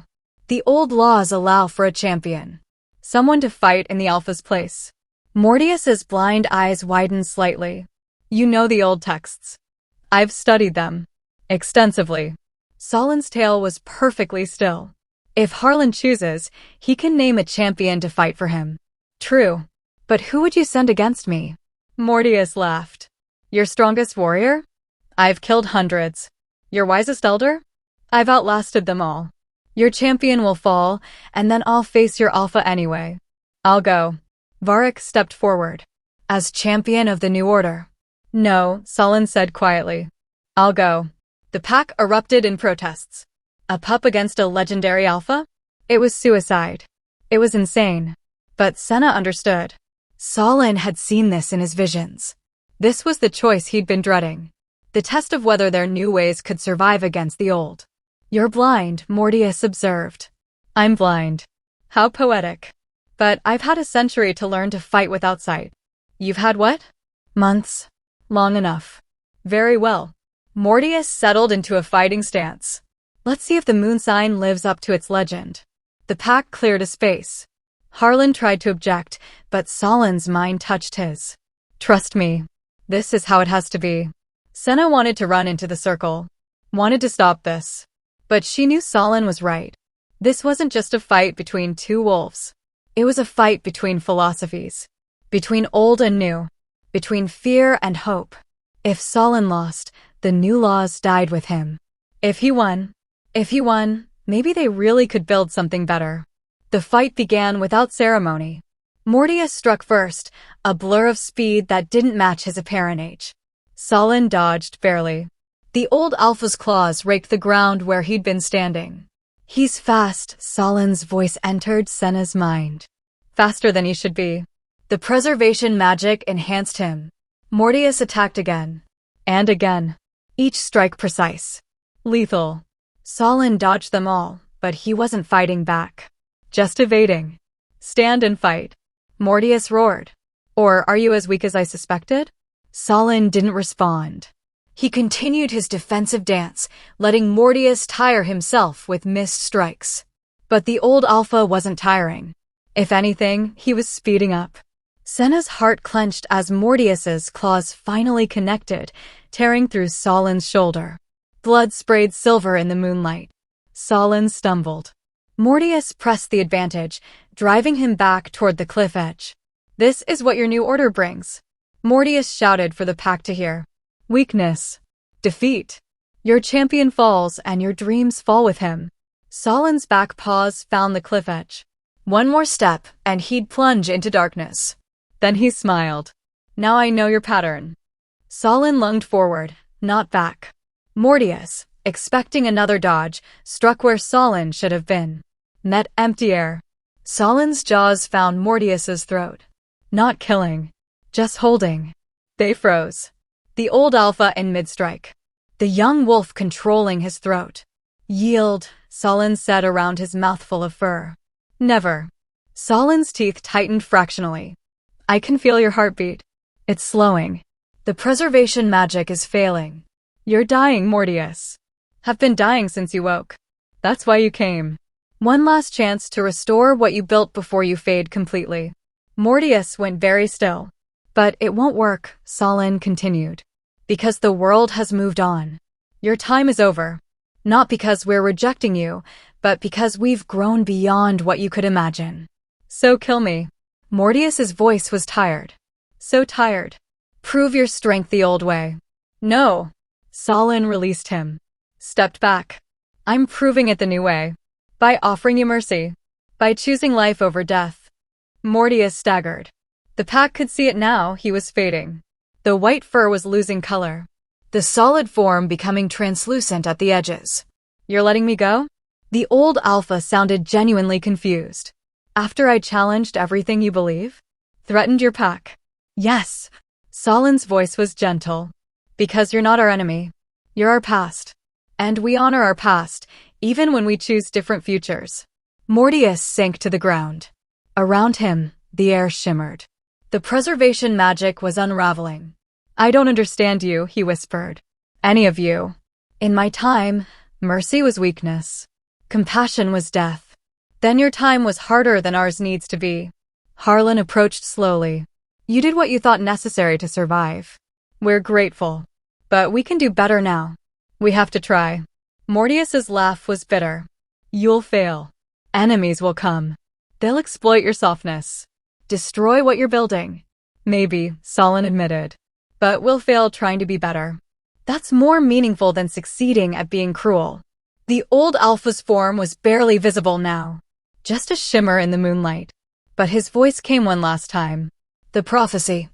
The old laws allow for a champion. Someone to fight in the alpha's place. Mortius's blind eyes widened slightly. You know the old texts. I've studied them. Extensively. Solin's tail was perfectly still. If Harlan chooses, he can name a champion to fight for him. True. But who would you send against me? Mortius laughed. Your strongest warrior? I've killed hundreds. Your wisest elder? I've outlasted them all. Your champion will fall, and then I'll face your alpha anyway. I'll go. Varric stepped forward. As champion of the new order. No, Solin said quietly. I'll go. The pack erupted in protests. A pup against a legendary alpha? It was suicide. It was insane. But Senna understood. Solin had seen this in his visions. This was the choice he'd been dreading. The test of whether their new ways could survive against the old. You're blind, Mortius observed. I'm blind. How poetic. But I've had a century to learn to fight without sight. You've had what? Months. Long enough. Very well. Mortius settled into a fighting stance. Let's see if the moon sign lives up to its legend. The pack cleared a space. Harlan tried to object, but Solin's mind touched his. Trust me. This is how it has to be. Senna wanted to run into the circle. Wanted to stop this. But she knew Solin was right. This wasn't just a fight between two wolves. It was a fight between philosophies. Between old and new. Between fear and hope. If Solin lost, the new laws died with him. If he won, maybe they really could build something better. The fight began without ceremony. Mortius struck first, a blur of speed that didn't match his apparent age. Solin dodged barely. The old alpha's claws raked the ground where he'd been standing. He's fast, Solin's voice entered Senna's mind. Faster than he should be. The preservation magic enhanced him. Mortius attacked again. And again. Each strike precise. Lethal. Solin dodged them all, but he wasn't fighting back. Just evading. Stand and fight. Mortius roared. Or are you as weak as I suspected? Solin didn't respond. He continued his defensive dance, letting Mortius tire himself with missed strikes. But the old alpha wasn't tiring. If anything, he was speeding up. Senna's heart clenched as Mortius's claws finally connected, tearing through Solin's shoulder. Blood sprayed silver in the moonlight. Solin stumbled. Mortius pressed the advantage, driving him back toward the cliff edge. This is what your new order brings. Mortius shouted for the pack to hear. Weakness. Defeat. Your champion falls and your dreams fall with him. Solin's back paws found the cliff edge. One more step and he'd plunge into darkness. Then he smiled. Now I know your pattern. Solin lunged forward, not back. Mortius, expecting another dodge, struck where Solin should have been. Met empty air. Solin's jaws found Mortius's throat. Not killing. Just holding. They froze. The old alpha in mid-strike. The young wolf controlling his throat. Yield, Solin said around his mouthful of fur. Never. Solin's teeth tightened fractionally. I can feel your heartbeat. It's slowing. The preservation magic is failing. You're dying, Mortius. Have been dying since you woke. That's why you came. One last chance to restore what you built before you fade completely. Mortius went very still. But it won't work, Solin continued. Because the world has moved on. Your time is over. Not because we're rejecting you, but because we've grown beyond what you could imagine. So kill me. Mortius's voice was tired. So tired. Prove your strength the old way. No. Solin released him. Stepped back. I'm proving it the new way. By offering you mercy. By choosing life over death. Mortius staggered. The pack could see it now, he was fading. The white fur was losing color. The solid form becoming translucent at the edges. You're letting me go? The old alpha sounded genuinely confused. After I challenged everything you believe? Threatened your pack? Yes. Solin's voice was gentle. Because you're not our enemy. You're our past. And we honor our past, even when we choose different futures. Mortius sank to the ground. Around him, the air shimmered. The preservation magic was unraveling. I don't understand you, he whispered. Any of you. In my time, mercy was weakness. Compassion was death. Then your time was harder than ours needs to be. Harlan approached slowly. You did what you thought necessary to survive. We're grateful. But we can do better now. We have to try. Mortius's laugh was bitter. You'll fail. Enemies will come. They'll exploit your softness. Destroy what you're building. Maybe, Solin admitted. But we'll fail trying to be better. That's more meaningful than succeeding at being cruel. The old alpha's form was barely visible now. Just a shimmer in the moonlight. But his voice came one last time. The prophecy.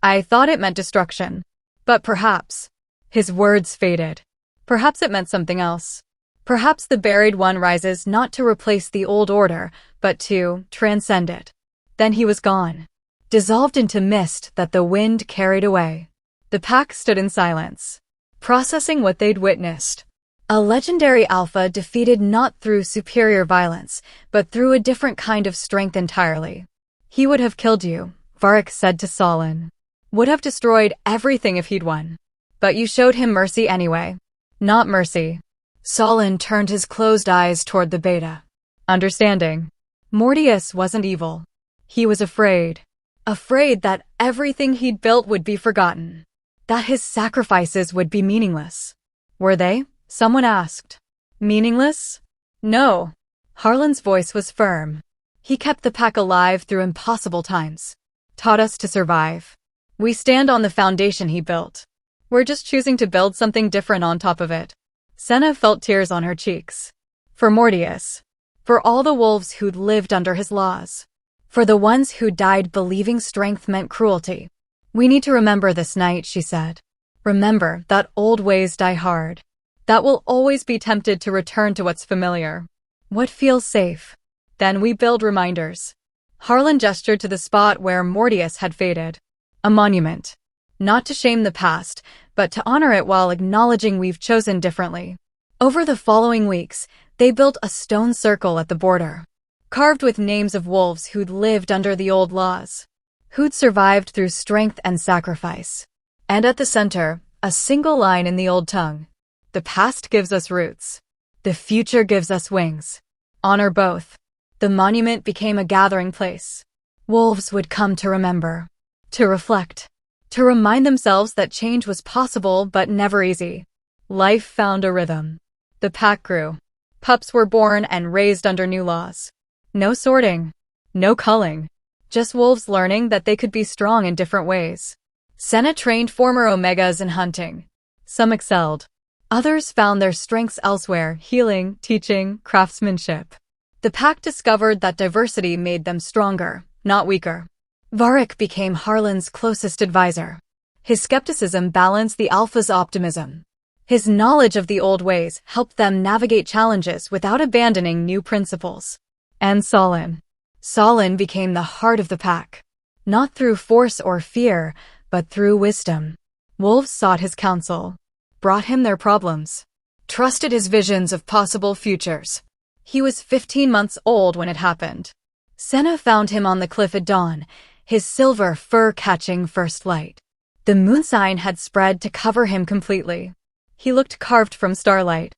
I thought it meant destruction. But perhaps. His words faded. Perhaps it meant something else. Perhaps the buried one rises not to replace the old order, but to transcend it. Then he was gone. Dissolved into mist that the wind carried away. The pack stood in silence, processing what they'd witnessed. A legendary alpha defeated not through superior violence, but through a different kind of strength entirely. He would have killed you, Varric said to Solin. Would have destroyed everything if he'd won. But you showed him mercy anyway. Not mercy. Solin turned his closed eyes toward the beta. Understanding. Mortius wasn't evil. He was afraid. Afraid that everything he'd built would be forgotten. That his sacrifices would be meaningless. Were they? Someone asked. Meaningless? No. Harlan's voice was firm. He kept the pack alive through impossible times. Taught us to survive. We stand on the foundation he built. We're just choosing to build something different on top of it. Senna felt tears on her cheeks. For Mortius. For all the wolves who'd lived under his laws. For the ones who died believing strength meant cruelty. We need to remember this night, she said. Remember that old ways die hard. That we'll always be tempted to return to what's familiar. What feels safe. Then we build reminders. Harlan gestured to the spot where Mortius had faded. A monument. Not to shame the past, but to honor it while acknowledging we've chosen differently. Over the following weeks, they built a stone circle at the border, carved with names of wolves who'd lived under the old laws, who'd survived through strength and sacrifice. And at the center, a single line in the old tongue. The past gives us roots. The future gives us wings. Honor both. The monument became a gathering place. Wolves would come to remember, to reflect, to remind themselves that change was possible but never easy. Life found a rhythm. The pack grew. Pups were born and raised under new laws. No sorting. No culling. Just wolves learning that they could be strong in different ways. Senna trained former Omegas in hunting. Some excelled. Others found their strengths elsewhere, healing, teaching, craftsmanship. The pack discovered that diversity made them stronger, not weaker. Varric became Harlan's closest advisor. His skepticism balanced the alpha's optimism. His knowledge of the old ways helped them navigate challenges without abandoning new principles. And Solin. Solin became the heart of the pack. Not through force or fear, but through wisdom. Wolves sought his counsel, brought him their problems, trusted his visions of possible futures. He was 15 months old when it happened. Senna found him on the cliff at dawn, his silver fur catching first light. The moon sign had spread to cover him completely. He looked carved from starlight.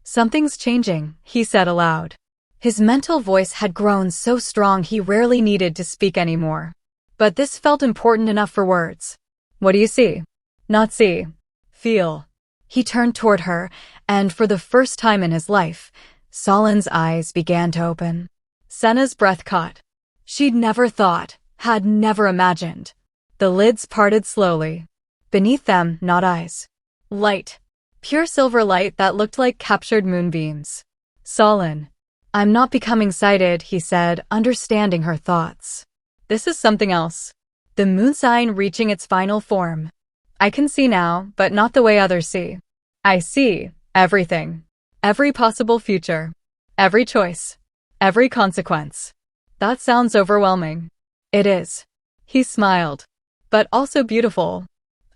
Something's changing, he said aloud. His mental voice had grown so strong he rarely needed to speak anymore. But this felt important enough for words. What do you see? Not see. Feel. He turned toward her, and for the first time in his life, Solin's eyes began to open. Senna's breath caught. She'd never thought, had never imagined. The lids parted slowly. Beneath them, not eyes. Light. Pure silver light that looked like captured moonbeams. Solin. I'm not becoming sighted, he said, understanding her thoughts. This is something else. The moon sign reaching its final form. I can see now, but not the way others see. I see everything. Every possible future. Every choice. Every consequence. That sounds overwhelming. It is. He smiled. But also beautiful.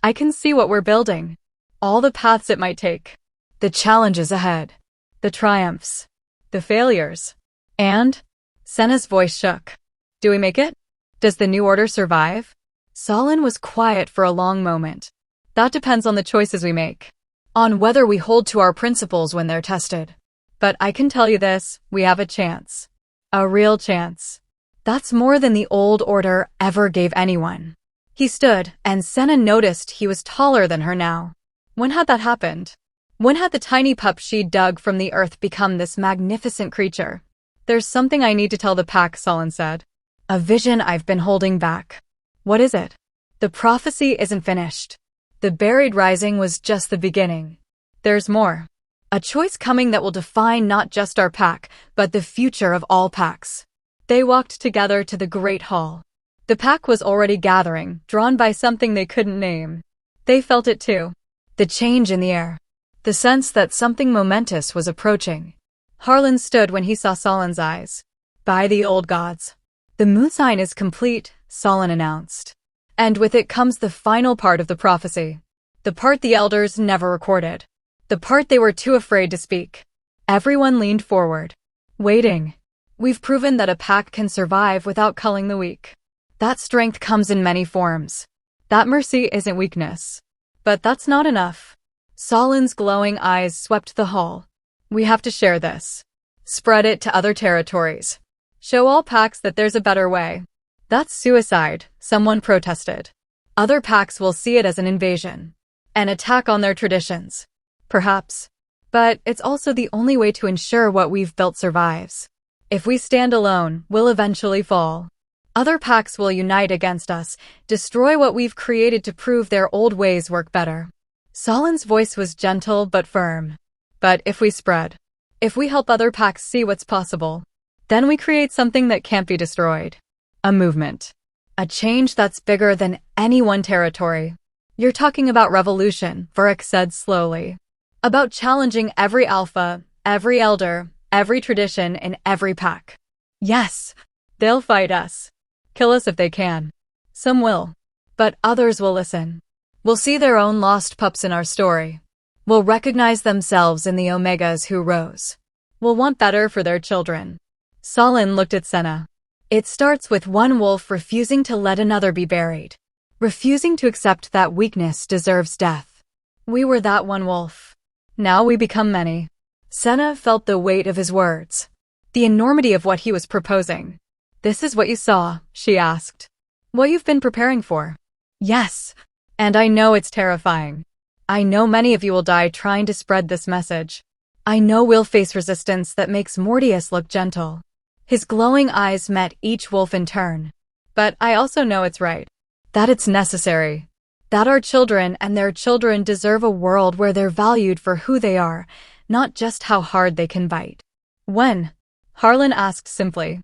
I can see what we're building. All the paths it might take. The challenges ahead. The triumphs. The failures. And? Senna's voice shook. Do we make it? Does the new order survive? Solin was quiet for a long moment. That depends on the choices we make. On whether we hold to our principles when they're tested. But I can tell you this, we have a chance. A real chance. That's more than the old order ever gave anyone. He stood, and Senna noticed he was taller than her now. When had that happened? When had the tiny pup she dug from the earth become this magnificent creature? There's something I need to tell the pack, Solin said. A vision I've been holding back. What is it? The prophecy isn't finished. The buried rising was just the beginning. There's more. A choice coming that will define not just our pack, but the future of all packs. They walked together to the great hall. The pack was already gathering, drawn by something they couldn't name. They felt it too. The change in the air. The sense that something momentous was approaching. Harlan stood when he saw Solin's eyes. By the old gods. The moon sign is complete, Solin announced. And with it comes the final part of the prophecy. The part the elders never recorded. The part they were too afraid to speak. Everyone leaned forward. Waiting. We've proven that a pack can survive without culling the weak. That strength comes in many forms. That mercy isn't weakness. But that's not enough. Solin's glowing eyes swept the hall. We have to share this. Spread it to other territories. Show all packs that there's a better way. That's suicide, someone protested. Other packs will see it as an invasion. An attack on their traditions. Perhaps. But it's also the only way to ensure what we've built survives. If we stand alone, we'll eventually fall. Other packs will unite against us, destroy what we've created to prove their old ways work better. Solin's voice was gentle but firm. But if we spread, if we help other packs see what's possible, then we create something that can't be destroyed. A movement. A change that's bigger than any one territory. You're talking about revolution, Varric said slowly. About challenging every alpha, every elder, every tradition in every pack. Yes, they'll fight us. Kill us if they can. Some will. But others will listen. Will see their own lost pups in our story. Will recognize themselves in the Omegas who rose. Will want better for their children. Solin looked at Senna. It starts with one wolf refusing to let another be buried. Refusing to accept that weakness deserves death. We were that one wolf. Now we become many. Senna felt the weight of his words. The enormity of what he was proposing. This is what you saw, she asked. What you've been preparing for. Yes. And I know it's terrifying. I know many of you will die trying to spread this message. I know we'll face resistance that makes Mortius look gentle. His glowing eyes met each wolf in turn. But I also know it's right. That it's necessary. That our children and their children deserve a world where they're valued for who they are, not just how hard they can bite. When? Harlan asked simply.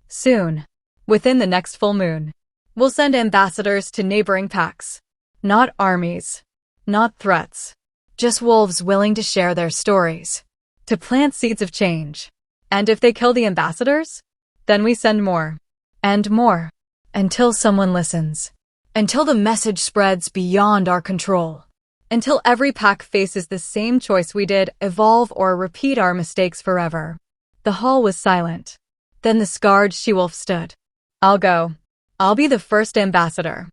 Soon. Within the next full moon. We'll send ambassadors to neighboring packs. Not armies. Not threats. Just wolves willing to share their stories. To plant seeds of change. And if they kill the ambassadors, then we send more. And more. Until someone listens. Until the message spreads beyond our control. Until every pack faces the same choice we did, evolve or repeat our mistakes forever. The hall was silent. Then the scarred she-wolf stood. I'll go. I'll be the first ambassador.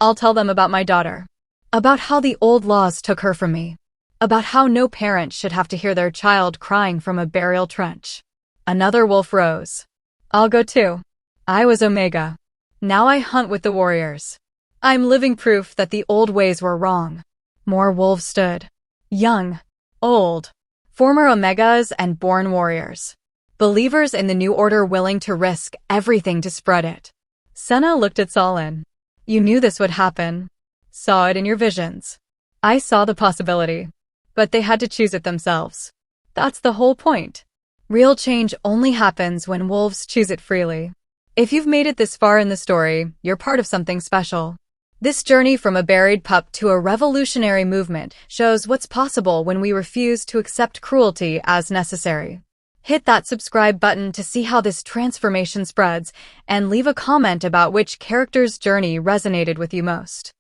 I'll tell them about my daughter. About how the old laws took her from me. About how no parent should have to hear their child crying from a burial trench. Another wolf rose. I'll go too. I was Omega. Now I hunt with the warriors. I'm living proof that the old ways were wrong. More wolves stood. Young. Old. Former Omegas and born warriors. Believers in the new order willing to risk everything to spread it. Senna looked at Solin. You knew this would happen. Saw it in your visions. I saw the possibility. but they had to choose it themselves. That's the whole point. Real change only happens when wolves choose it freely. If you've made it this far in the story, you're part of something special. This journey from a buried pup to a revolutionary movement shows what's possible when we refuse to accept cruelty as necessary. Hit that subscribe button to see how this transformation spreads, and leave a comment about which character's journey resonated with you most.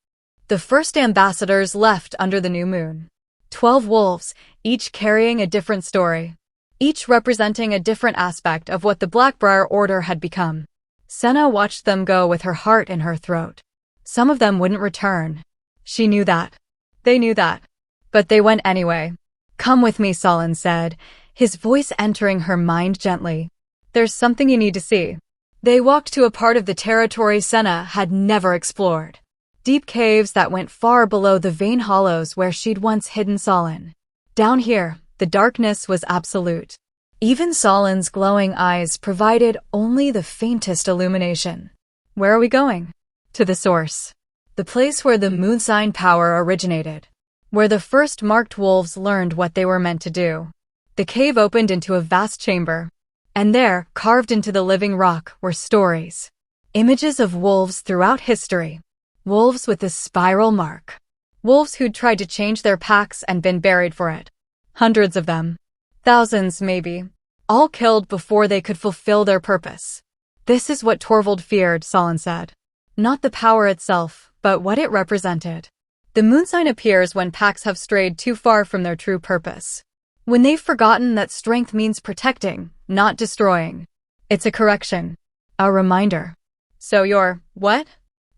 The first ambassadors left under the new moon. 12 wolves, each carrying a different story. Each representing a different aspect of what the Blackbriar Order had become. Senna watched them go with her heart in her throat. Some of them wouldn't return. She knew that. They knew that. But they went anyway. "Come with me," Solin said, his voice entering her mind gently. "There's something you need to see." They walked to a part of the territory Senna had never explored. Deep caves that went far below the vein hollows where she'd once hidden Solin. Down here, the darkness was absolute. Even Solin's glowing eyes provided only the faintest illumination. "Where are we going?" "To the source. The place where the moon sign power originated. Where the first marked wolves learned what they were meant to do." The cave opened into a vast chamber. And there, carved into the living rock, were stories. Images of wolves throughout history. Wolves with the spiral mark. Wolves who'd tried to change their packs and been buried for it. Hundreds of them. Thousands, maybe. All killed before they could fulfill their purpose. "This is what Torvald feared," Solin said. Not the power itself, but what it represented. The moon sign appears when packs have strayed too far from their true purpose. When they've forgotten that strength means protecting, not destroying. It's a correction. A reminder. "So you're, what?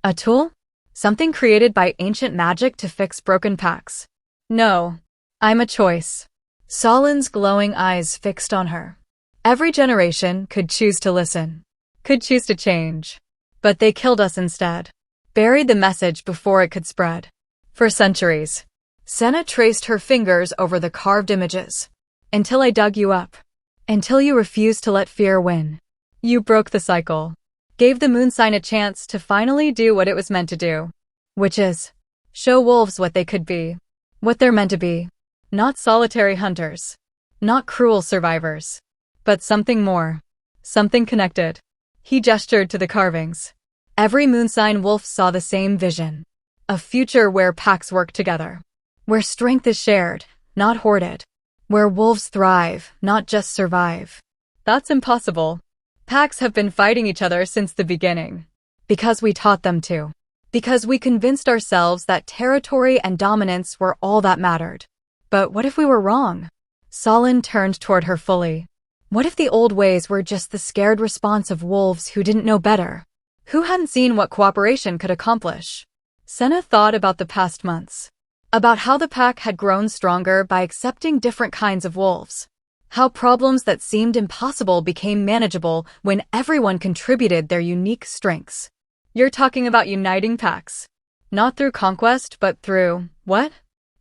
A tool? Something created by ancient magic to fix broken packs?" "No. I'm a choice." Solin's glowing eyes fixed on her. Every generation could choose to listen. Could choose to change. But they killed us instead. Buried the message before it could spread. For centuries. Senna traced her fingers over the carved images. "Until I dug you up. Until you refused to let fear win. You broke the cycle. Gave the moon sign a chance to finally do what it was meant to do. Which is, show wolves what they could be. What they're meant to be. Not solitary hunters. Not cruel survivors. But something more. Something connected." He gestured to the carvings. Every moon sign wolf saw the same vision. A future where packs work together. Where strength is shared, not hoarded. Where wolves thrive, not just survive. That's impossible. Packs have been fighting each other since the beginning. Because we taught them to. Because we convinced ourselves that territory and dominance were all that mattered. But what if we were wrong? Solin turned toward her fully. What if the old ways were just the scared response of wolves who didn't know better? Who hadn't seen what cooperation could accomplish? Senna thought about the past months. About how the pack had grown stronger by accepting different kinds of wolves. How problems that seemed impossible became manageable when everyone contributed their unique strengths. "You're talking about uniting packs. Not through conquest, but through, what?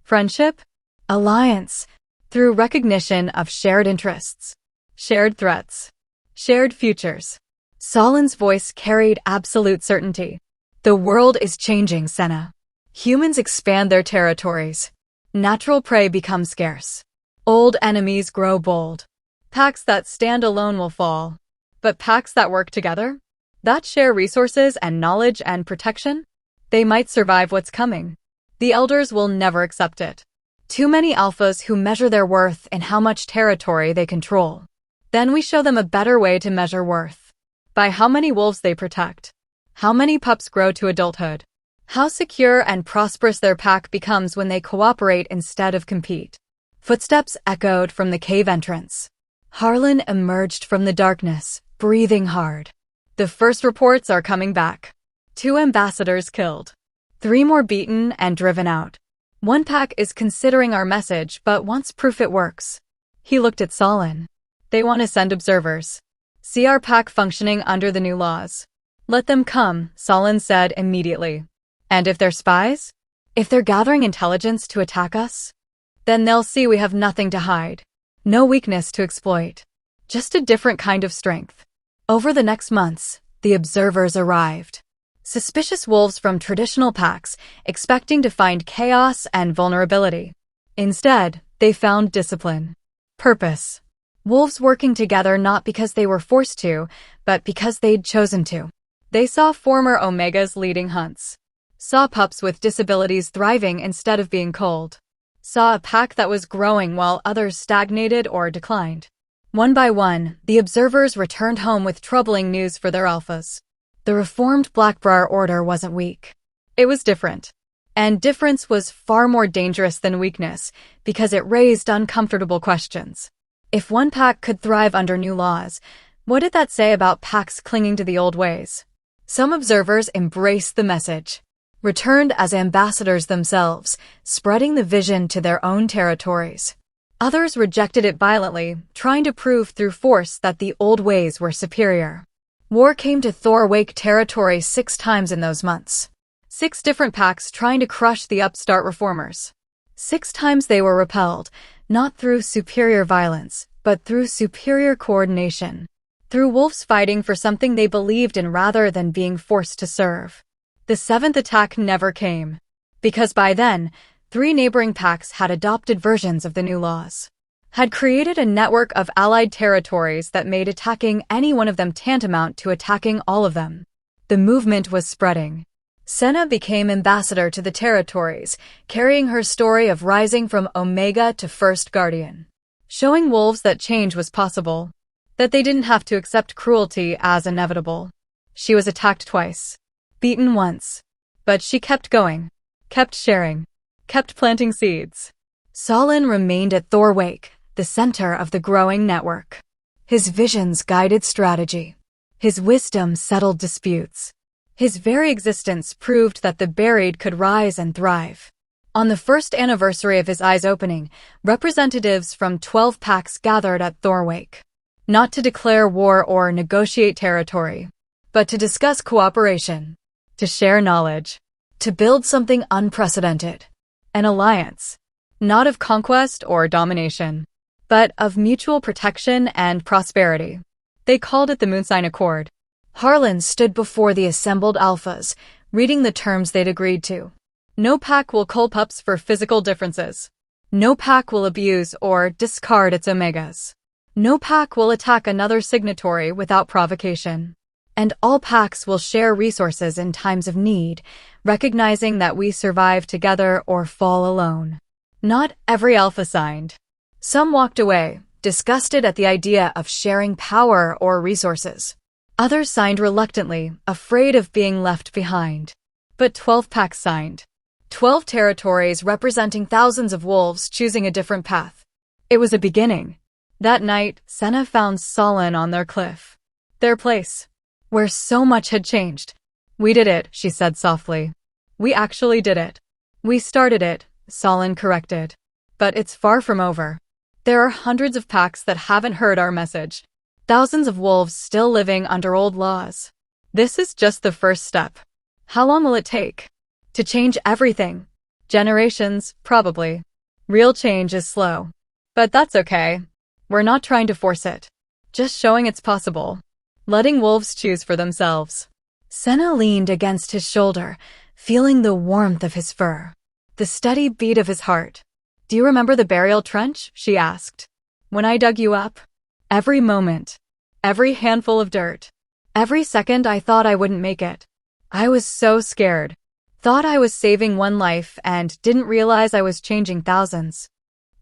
Friendship? Alliance. Through recognition of shared interests. Shared threats. Shared futures." Solin's voice carried absolute certainty. "The world is changing, Senna. Humans expand their territories. Natural prey becomes scarce. Old enemies grow bold. Packs that stand alone will fall. But packs that work together? That share resources and knowledge and protection? They might survive what's coming. The elders will never accept it. Too many alphas who measure their worth in how much territory they control. Then we show them a better way to measure worth. By how many wolves they protect. How many pups grow to adulthood. How secure and prosperous their pack becomes when they cooperate instead of compete." Footsteps echoed from the cave entrance. Harlan emerged from the darkness, breathing hard. "The first reports are coming back. 2 ambassadors killed. 3 more beaten and driven out. One pack is considering our message but wants proof it works." He looked at Solin. "They want to send observers. See our pack functioning under the new laws." "Let them come," Solin said immediately. "And if they're spies? If they're gathering intelligence to attack us? Then they'll see we have nothing to hide. No weakness to exploit. Just a different kind of strength." Over the next months, the observers arrived. Suspicious wolves from traditional packs, expecting to find chaos and vulnerability. Instead, They found discipline. Purpose. Wolves working together not because they were forced to, but because they'd chosen to. They saw former Omegas leading hunts. Saw pups with disabilities thriving instead of being culled. Saw a pack that was growing while others stagnated or declined. One by one, the observers returned home with troubling news for their alphas. The reformed Blackbriar Order wasn't weak. It was different. And difference was far more dangerous than weakness, because it raised uncomfortable questions. If one pack could thrive under new laws, what did that say about packs clinging to the old ways? Some observers embraced the message, returned as ambassadors themselves, spreading the vision to their own territories. Others rejected it violently, trying to prove through force that the old ways were superior. War came to Thorwake territory 6 times in those months. 6 different packs trying to crush the upstart reformers. 6 times they were repelled, not through superior violence, but through superior coordination. Through wolves fighting for something they believed in rather than being forced to serve. The 7th attack never came. Because by then, 3 neighboring packs had adopted versions of the new laws. Had created a network of allied territories that made attacking any one of them tantamount to attacking all of them. The movement was spreading. Senna became ambassador to the territories, carrying her story of rising from Omega to First Guardian. Showing wolves that change was possible. That they didn't have to accept cruelty as inevitable. She was attacked twice. Beaten once. But she kept going. Kept sharing. Kept planting seeds. Solin remained at Thorwake, the center of the growing network. His visions guided strategy. His wisdom settled disputes. His very existence proved that the buried could rise and thrive. On the first anniversary of his eyes opening, representatives from 12 packs gathered at Thorwake. Not to declare war or negotiate territory, but to discuss cooperation, to share knowledge, to build something unprecedented. An alliance, not of conquest or domination, but of mutual protection and prosperity. They called it the Moonsign Accord. Harlan stood before the assembled alphas, reading the terms they'd agreed to. No pack will cull pups for physical differences. No pack will abuse or discard its omegas. No pack will attack another signatory without provocation. And all packs will share resources in times of need, recognizing that we survive together or fall alone. Not every alpha signed. Some walked away, disgusted at the idea of sharing power or resources. Others signed reluctantly, afraid of being left behind. But 12 packs signed. 12 territories representing thousands of wolves choosing a different path. It was a beginning. That night, Senna found Solin on their cliff. Their place. Where so much had changed. We did it, she said softly. We actually did it. We started it, Solin corrected. But it's far from over. There are hundreds of packs that haven't heard our message. Thousands of wolves still living under old laws. This is just the first step. How long will it take? To change everything? Generations, probably. Real change is slow. But that's okay. We're not trying to force it. Just showing it's possible. Letting wolves choose for themselves. Senna leaned against his shoulder, feeling the warmth of his fur. The steady beat of his heart. Do you remember the burial trench? She asked. When I dug you up? Every moment. Every handful of dirt. Every second I thought I wouldn't make it. I was so scared. Thought I was saving one life and didn't realize I was changing thousands.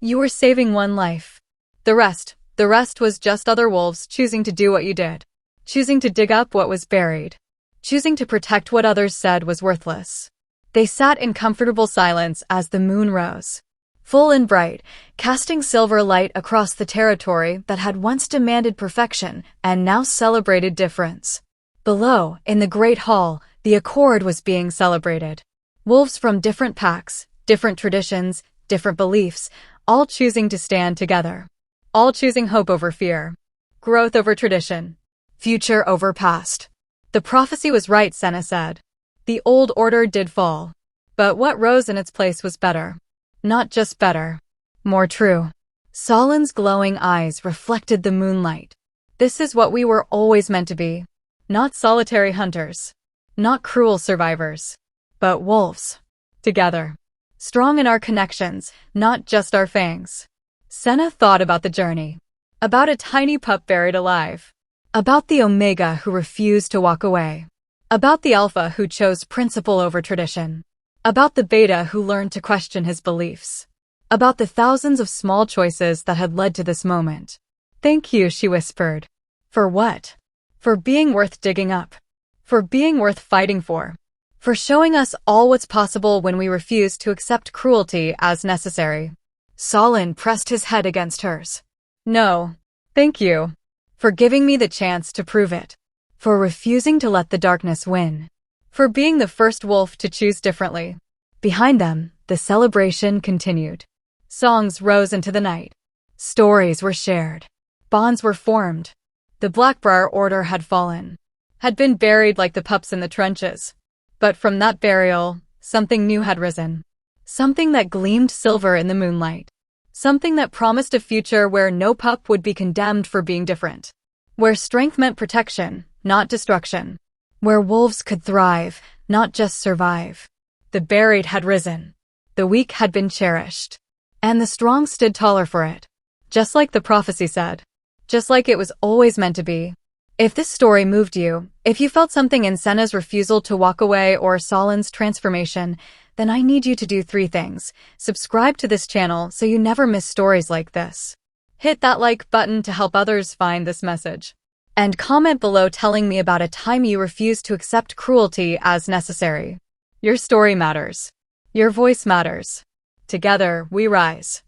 You were saving one life. The rest was just other wolves choosing to do what you did. Choosing to dig up what was buried. Choosing to protect what others said was worthless. They sat in comfortable silence as the moon rose. Full and bright, casting silver light across the territory that had once demanded perfection and now celebrated difference. Below, in the great hall, the accord was being celebrated. Wolves from different packs, different traditions, different beliefs, all choosing to stand together. All choosing hope over fear. Growth over tradition. Future over past. The prophecy was right, Senna said. The old order did fall. But what rose in its place was better. Not just better. More true. Solin's glowing eyes reflected the moonlight. This is what we were always meant to be. Not solitary hunters. Not cruel survivors. But wolves. Together. strong in our connections, not just our fangs. Senna thought about the journey. About a tiny pup buried alive. About the Omega who refused to walk away. About the Alpha who chose principle over tradition. About the Beta who learned to question his beliefs. About the thousands of small choices that had led to this moment. Thank you, she whispered. For what? For being worth digging up. For being worth fighting for. For showing us all what's possible when we refuse to accept cruelty as necessary. Solin pressed his head against hers. No, thank you. For giving me the chance to prove it. For refusing to let the darkness win. For being the first wolf to choose differently. Behind them, the celebration continued. Songs rose into the night. Stories were shared. Bonds were formed. The Blackbriar Order had fallen. Had been buried like the pups in the trenches. But from that burial, something new had risen. Something that gleamed silver in the moonlight. Something that promised a future where no pup would be condemned for being different. Where strength meant protection, not destruction. Where wolves could thrive, not just survive. The buried had risen. The weak had been cherished. And the strong stood taller for it. Just like the prophecy said. Just like it was always meant to be. If this story moved you, if you felt something in Senna's refusal to walk away or Solin's transformation, then I need you to do 3 things. Subscribe to this channel so you never miss stories like this. Hit that like button to help others find this message. And comment below telling me about a time you refused to accept cruelty as necessary. Your story matters. Your voice matters. Together, we rise.